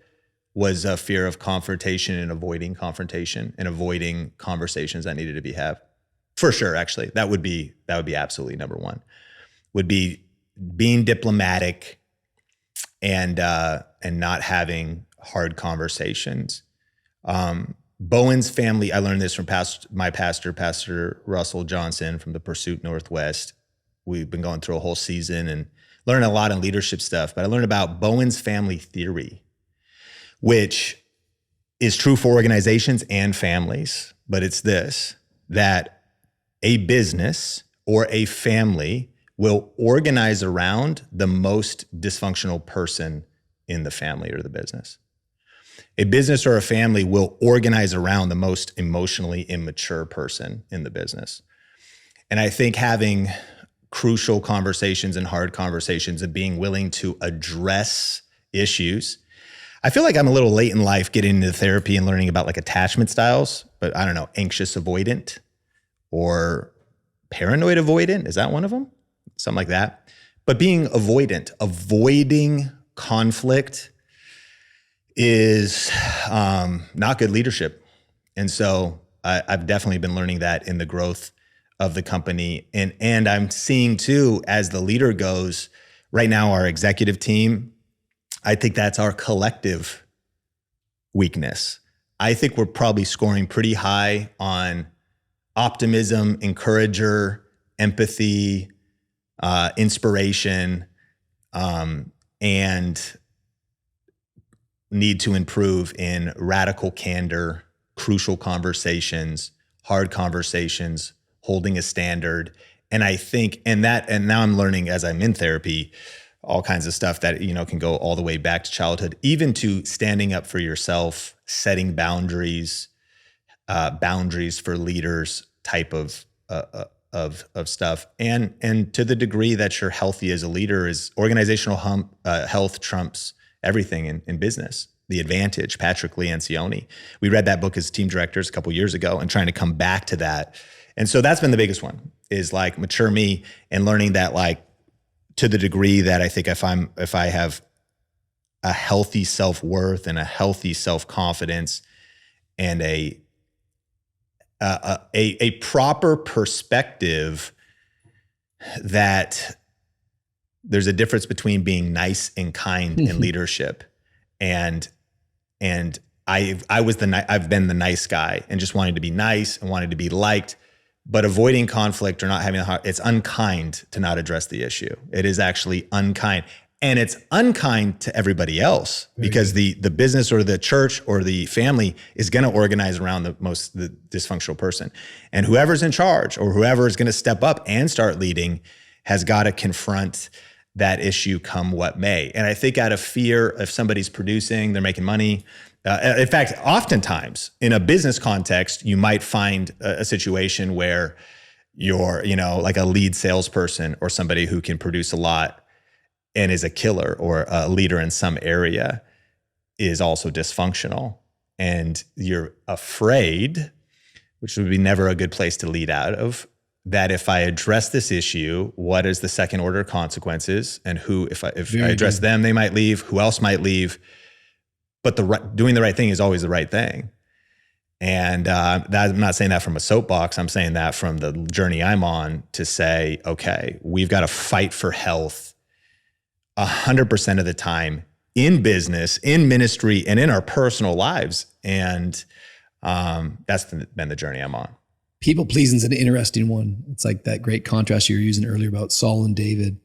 was a fear of confrontation and avoiding confrontation and avoiding conversations that needed to be had. For sure, actually, that would be absolutely number one. Would be being diplomatic and not having hard conversations. Bowen's family, I learned this from my pastor, Pastor Russell Johnson from the Pursuit Northwest. We've been going through a whole season and learning a lot in leadership stuff, but I learned about Bowen's family theory, which is true for organizations and families, but it's this, that a business or a family will organize around the most dysfunctional person in the family or the business. A business or a family will organize around the most emotionally immature person in the business. And I think having crucial conversations and hard conversations and being willing to address issues. I feel like I'm a little late in life getting into therapy and learning about like attachment styles, but I don't know, anxious avoidant or paranoid avoidant. Is that one of them? Something like that. But being avoidant, avoiding conflict is not good leadership. And so I've definitely been learning that in the growth of the company. And I'm seeing too, as the leader goes, right now, our executive team, I think that's our collective weakness. I think we're probably scoring pretty high on optimism, encourager, empathy, inspiration, and need to improve in radical candor, crucial conversations, hard conversations, holding a standard. And I think, and now I'm learning as I'm in therapy, all kinds of stuff that, can go all the way back to childhood, even to standing up for yourself, setting boundaries for leaders type of stuff. And to the degree that you're healthy as a leader, is organizational health trumps everything in business. The Advantage, Patrick Lencioni. We read that book as team directors a couple years ago and trying to come back to that. And so that's been the biggest one, is like mature me and learning that, like, to the degree that I think if I have a healthy self-worth and a healthy self-confidence and a proper perspective, that there's a difference between being nice and kind in leadership. And I've been the nice guy and just wanting to be nice and wanting to be liked, but avoiding conflict or not having it's unkind to not address the issue. It is actually unkind. And it's unkind to everybody else, because the business or the church or the family is going to organize around the dysfunctional person. And whoever's in charge or whoever is going to step up and start leading has got to confront that issue come what may. And I think out of fear, if somebody's producing, they're making money. In fact, oftentimes in a business context, you might find a situation where you're, like a lead salesperson or somebody who can produce a lot and is a killer or a leader in some area is also dysfunctional. And you're afraid, which would be never a good place to lead out of, that if I address this issue, what is the second order consequences, and who, if I address them, they might leave, who else might leave. But doing the right thing is always the right thing. And I'm not saying that from a soapbox. I'm saying that from the journey I'm on to say, okay, we've got to fight for health 100% of the time in business, in ministry, and in our personal lives. And that's been the journey I'm on. People pleasing is an interesting one. It's like that great contrast you were using earlier about Saul and David.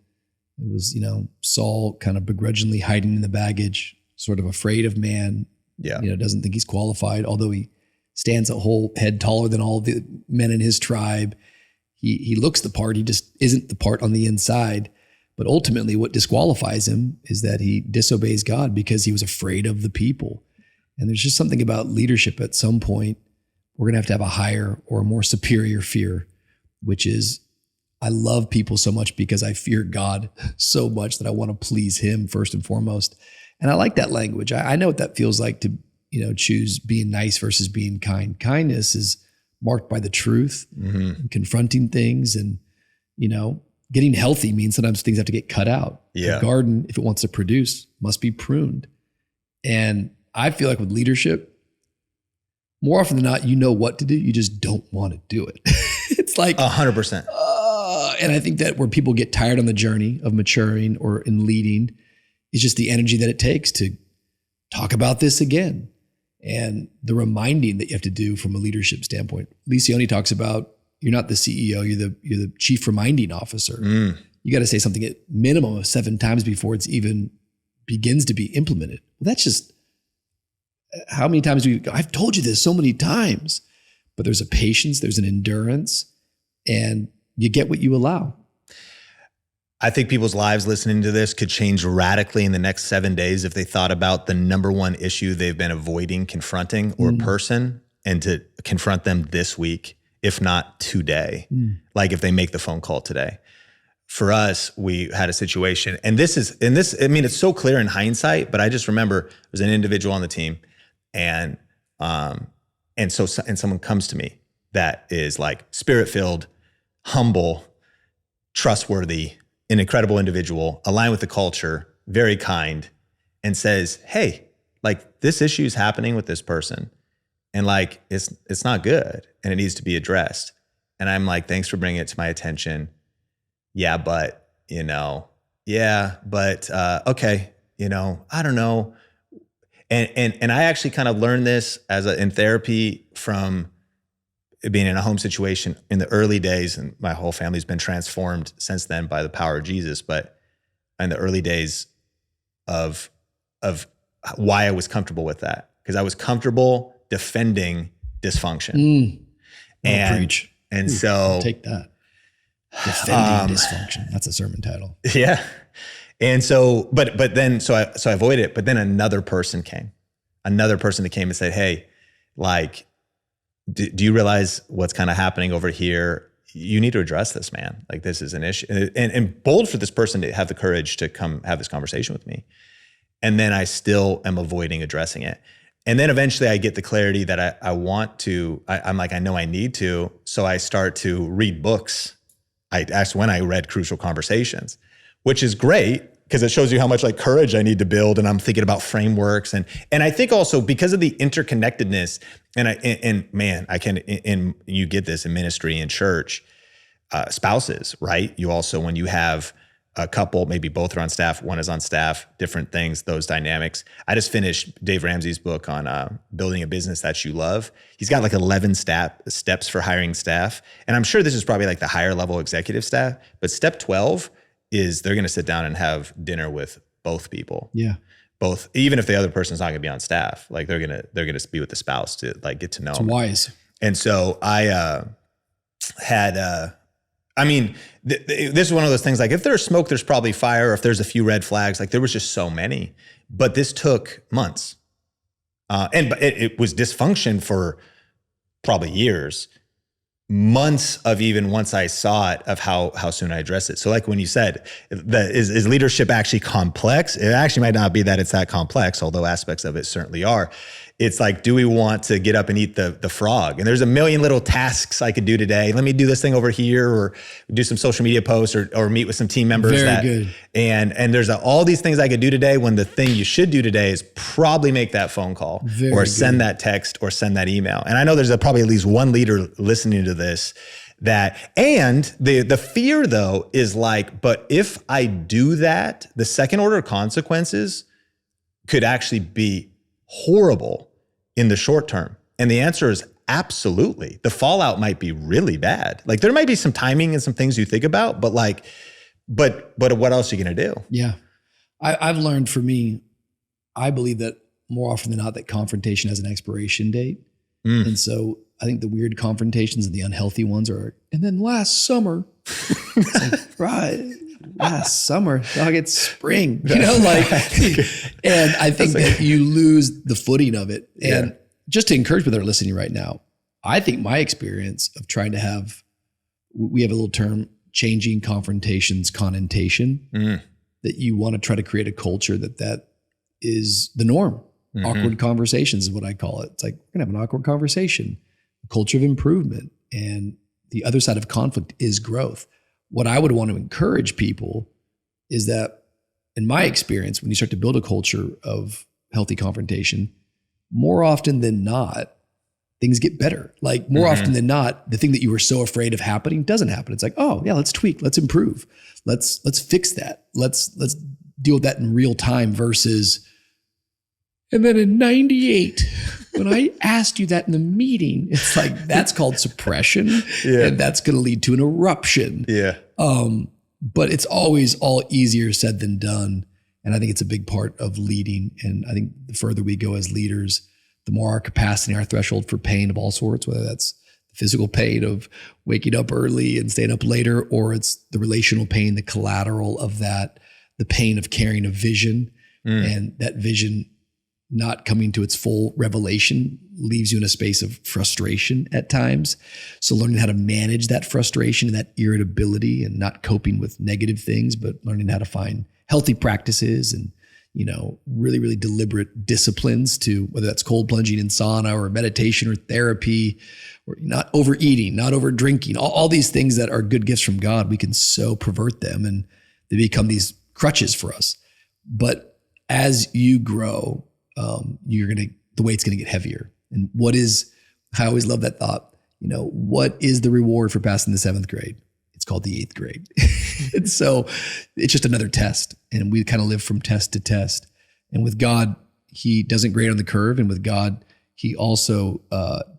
It was, Saul kind of begrudgingly hiding in the baggage, sort of afraid of man. Yeah. Doesn't think he's qualified, although he stands a whole head taller than all the men in his tribe. He looks the part. He just isn't the part on the inside. But ultimately what disqualifies him is that he disobeys God because he was afraid of the people. And there's just something about leadership at some point. We're going to have a higher or a more superior fear, which is, I love people so much because I fear God so much that I want to please him first and foremost. And I like that language. I know what that feels like to, choose being nice versus being kind. Kindness is marked by the truth, and confronting things, and, getting healthy means sometimes things have to get cut out. Yeah. The garden, if it wants to produce, must be pruned. And I feel like with leadership, more often than not, you know what to do. You just don't want to do it. It's like 100%. And I think that where people get tired on the journey of maturing or in leading is just the energy that it takes to talk about this again. And the reminding that you have to do from a leadership standpoint. Lencioni talks about, you're not the CEO, you're the chief reminding officer. You got to say something at minimum of 7 times before it's even begins to be implemented. Well, that's just, how many times I've told you this so many times, but there's a patience, there's an endurance, and you get what you allow. I think people's lives listening to this could change radically in the next 7 days if they thought about the number one issue they've been avoiding confronting or person, and to confront them this week, if not today. Like if they make the phone call today. For us, we had a situation, and it's so clear in hindsight, but I just remember there's an individual on the team, and someone comes to me that is like spirit-filled, humble, trustworthy, an incredible individual, aligned with the culture, very kind, and says, hey, like this issue is happening with this person, and like it's not good, and it needs to be addressed. And I'm like, thanks for bringing it to my attention. Yeah, but okay, I don't know. And I actually kind of learned this in therapy from being in a home situation in the early days, and my whole family's been transformed since then by the power of Jesus. But in the early days of why I was comfortable with that, because I was comfortable defending dysfunction. Preach. And so take that. Defending dysfunction. That's a sermon title. Yeah. And so, but then, so I avoided it. But then another person that came and said, hey, like, do you realize what's kind of happening over here? You need to address this, man. Like, this is an issue. And bold for this person to have the courage to come have this conversation with me. And then I still am avoiding addressing it. And then eventually I get the clarity that I want to, I'm like, I know I need to. So I start to read books. That's when I read Crucial Conversations, which is great because it shows you how much like courage I need to build. And I'm thinking about frameworks. And I think also because of the interconnectedness, and you get this in ministry and church, spouses, right? You also, when you have a couple, maybe both are on staff, one is on staff, different things, those dynamics. I just finished Dave Ramsey's book on building a business that you love. He's got like 11 steps for hiring staff. And I'm sure this is probably like the higher level executive staff, but step 12 is they're going to sit down and have dinner with both people. Yeah. Both, even if the other person's not going to be on staff, like they're going to be with the spouse to like get to know them. It's wise. And so I I mean, this is one of those things, like if there's smoke, there's probably fire. Or if there's a few red flags, like there was just so many, but this took months. And it was dysfunction for probably years, months of even once I saw it, of how soon I addressed it. So like when you said, is leadership actually complex? It actually might not be that it's that complex, although aspects of it certainly are. It's like, do we want to get up and eat the frog? And there's a million little tasks I could do today. Let me do this thing over here, or do some social media posts, or meet with some team members. Very good. And there's all these things I could do today, when the thing you should do today is probably make that phone call, or send that text, or send that email. And I know there's probably at least one leader listening to this and the fear though is like, but if I do that, the second order consequences could actually be horrible in the short term. And the answer is absolutely. The fallout might be really bad. Like there might be some timing and some things you think about, but what else are you going to do? Yeah. I've learned, for me, I believe that more often than not that confrontation has an expiration date. And so I think the weird confrontations and the unhealthy ones are, and then last summer, it's like, right, last summer, dog, it's spring, and I think that you lose the footing of it. And just to encourage people that are listening right now, I think my experience of trying to have, we have a little term, changing confrontations connotation, that you want to try to create a culture that is the norm. Awkward conversations is what I call it. It's like, we're gonna have an awkward conversation, a culture of improvement. And the other side of conflict is growth. What I would want to encourage people is that, in my experience, when you start to build a culture of healthy confrontation, more often than not, things get better. Like more often than not, the thing that you were so afraid of happening doesn't happen. It's like, oh yeah, let's tweak, let's improve. Let's fix that. Let's deal with that in real time versus, and then in 98, when I asked you that in the meeting, it's like, that's called suppression. And that's going to lead to an eruption. But it's always all easier said than done. And I think it's a big part of leading. And I think the further we go as leaders, the more our capacity, our threshold for pain of all sorts, whether that's the physical pain of waking up early and staying up later, or it's the relational pain, the collateral of that, the pain of carrying a vision, and that vision not coming to its full revelation leaves you in a space of frustration at times. So learning how to manage that frustration and that irritability, and not coping with negative things, but learning how to find healthy practices and, really, really deliberate disciplines to, whether that's cold plunging in sauna or meditation or therapy, or not overeating, not over drinking, all these things that are good gifts from God. We can so pervert them and they become these crutches for us. But as you grow, the weight's going to get heavier. And I always love that thought, what is the reward for passing the 7th grade? It's called the 8th grade. And so it's just another test. And we kind of live from test to test. And with God, he doesn't grade on the curve. And with God, he also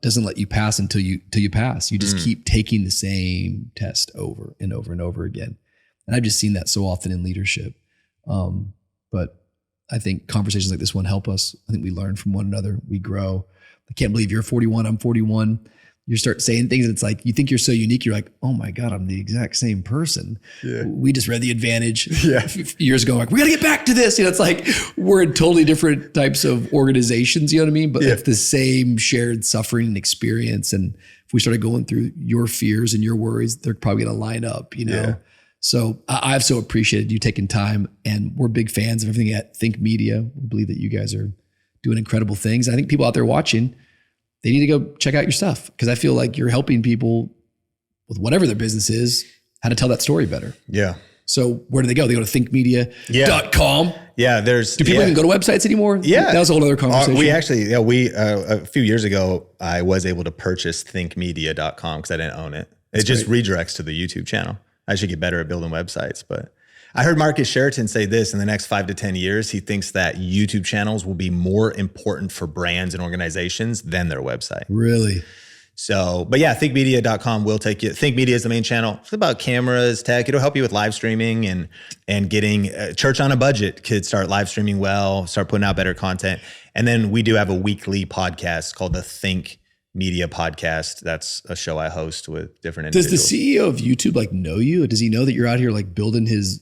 doesn't let you pass until you pass. You just keep taking the same test over and over and over again. And I've just seen that so often in leadership. But I think conversations like this one help us. I think we learn from one another. We grow. I can't believe you're 41. I'm 41. You start saying things and it's like, you think you're so unique. You're like, oh my God, I'm the exact same person. We just read The Advantage years ago. Like, we got to get back to this. It's like, we're in totally different types of organizations, you know what I mean? But it's the same shared suffering and experience. And if we started going through your fears and your worries, they're probably going to line up, So I've so appreciated you taking time, and we're big fans of everything at Think Media. We believe that you guys are doing incredible things. I think people out there watching, they need to go check out your stuff, because I feel like you're helping people with whatever their business is, how to tell that story better. So where do they go? They go to thinkmedia.com. Do people even go to websites anymore? That was a whole other conversation. We actually, a few years ago, I was able to purchase thinkmedia.com because I didn't own it. It just redirects to the YouTube channel. I should get better at building websites, but I heard Marcus Sheraton say this: in the next 5 to 10 years, he thinks that YouTube channels will be more important for brands and organizations than their website. Really? So, but thinkmedia.com will take you. Think Media is the main channel. It's about cameras, tech. It'll help you with live streaming and getting church on a budget could start live streaming well, start putting out better content. And then we do have a weekly podcast called the Think Media Podcast. That's a show I host with different Does individuals. the CEO of YouTube like know you? Does he know that you're out here like building his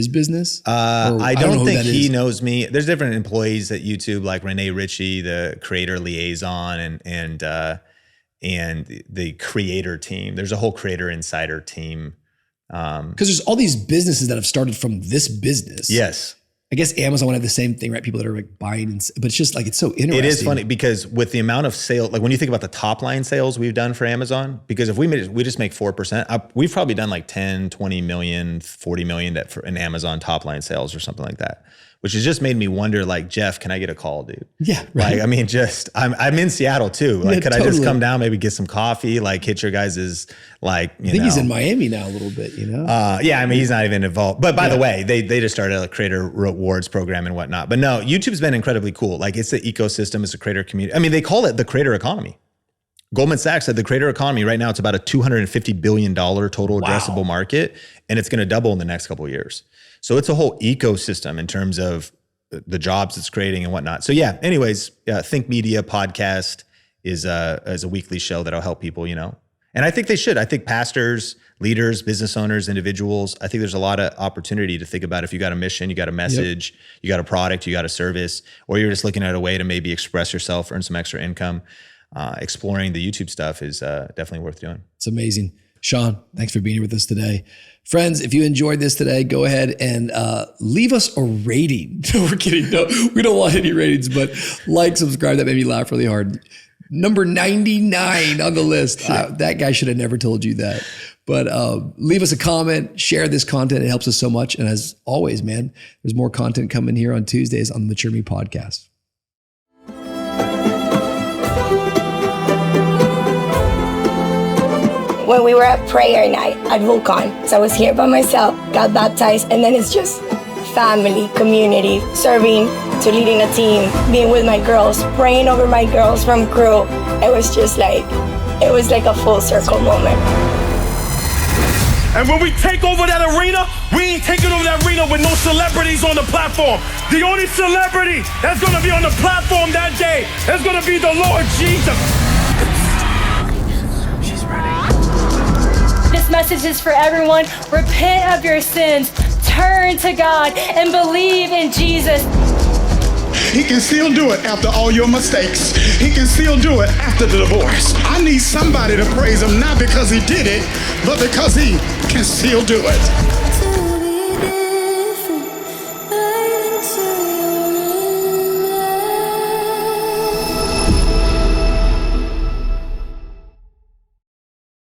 business? I know don't who think that he is. knows me. There's different employees at YouTube, like Renee Ritchie, the creator liaison, and the creator team. There's a whole creator insider team. Because there's all these businesses that have started from this business. Yes. I guess Amazon would have the same thing, right? People that are like buying, but it's just like, it's so interesting. It is funny because with the amount of sales, like when you think about the top line sales we've done for Amazon, because if we just make 4%, we've probably done like 10, 20 million, 40 million in Amazon top line sales or something like that, which has just made me wonder, like, Jeff, can I get a call, dude? Yeah, right. Like, I mean, I'm in Seattle too. Like, Yeah, could I just totally. come down, maybe get some coffee, like hit your guys's, like, I think he's in Miami now a little bit, you know? yeah, I mean, he's not even involved. But by the way, they just started a creator rewards program and whatnot. But no, YouTube's been incredibly cool. Like, it's the ecosystem, it's a creator community. I mean, they call it the creator economy. Goldman Sachs said the creator economy right now, it's about a $250 billion total addressable market, and it's going to double in the next couple of years. So it's a whole ecosystem in terms of the jobs it's creating and whatnot. So yeah, anyways, Think Media Podcast is a weekly show that'll help people, you know. And I think they should. I think pastors, leaders, business owners, individuals, I think there's a lot of opportunity to think about if you got a mission, you got a message, you got a product, you got a service, or you're just looking at a way to maybe express yourself, earn some extra income. Exploring the YouTube stuff is definitely worth doing. It's amazing. Sean, thanks for being here with us today. Friends, if you enjoyed this today, go ahead and leave us a rating. No, we're kidding. No, we don't want any ratings, but like, subscribe. That made me laugh really hard. Number 99 on the list. That guy should have never told you that. But leave us a comment, share this content. It helps us so much. And as always, man, there's more content coming here on Tuesdays on the Mature Me Podcast. When we were at prayer night at Wilkerson, so I was here by myself, got baptized, and then it's just family, community, serving, to leading a team, being with my girls, praying over my girls from crew. It was like a full circle moment. And when we take over that arena, we ain't taking over that arena with no celebrities on the platform. The only celebrity that's gonna be on the platform that day is gonna be the Lord Jesus. She's ready. This message is for everyone. Repent of your sins, turn to God, and believe in Jesus. He can still do it after all your mistakes. He can still do it after the divorce. I need somebody to praise him, not because he did it, but because he can still do it.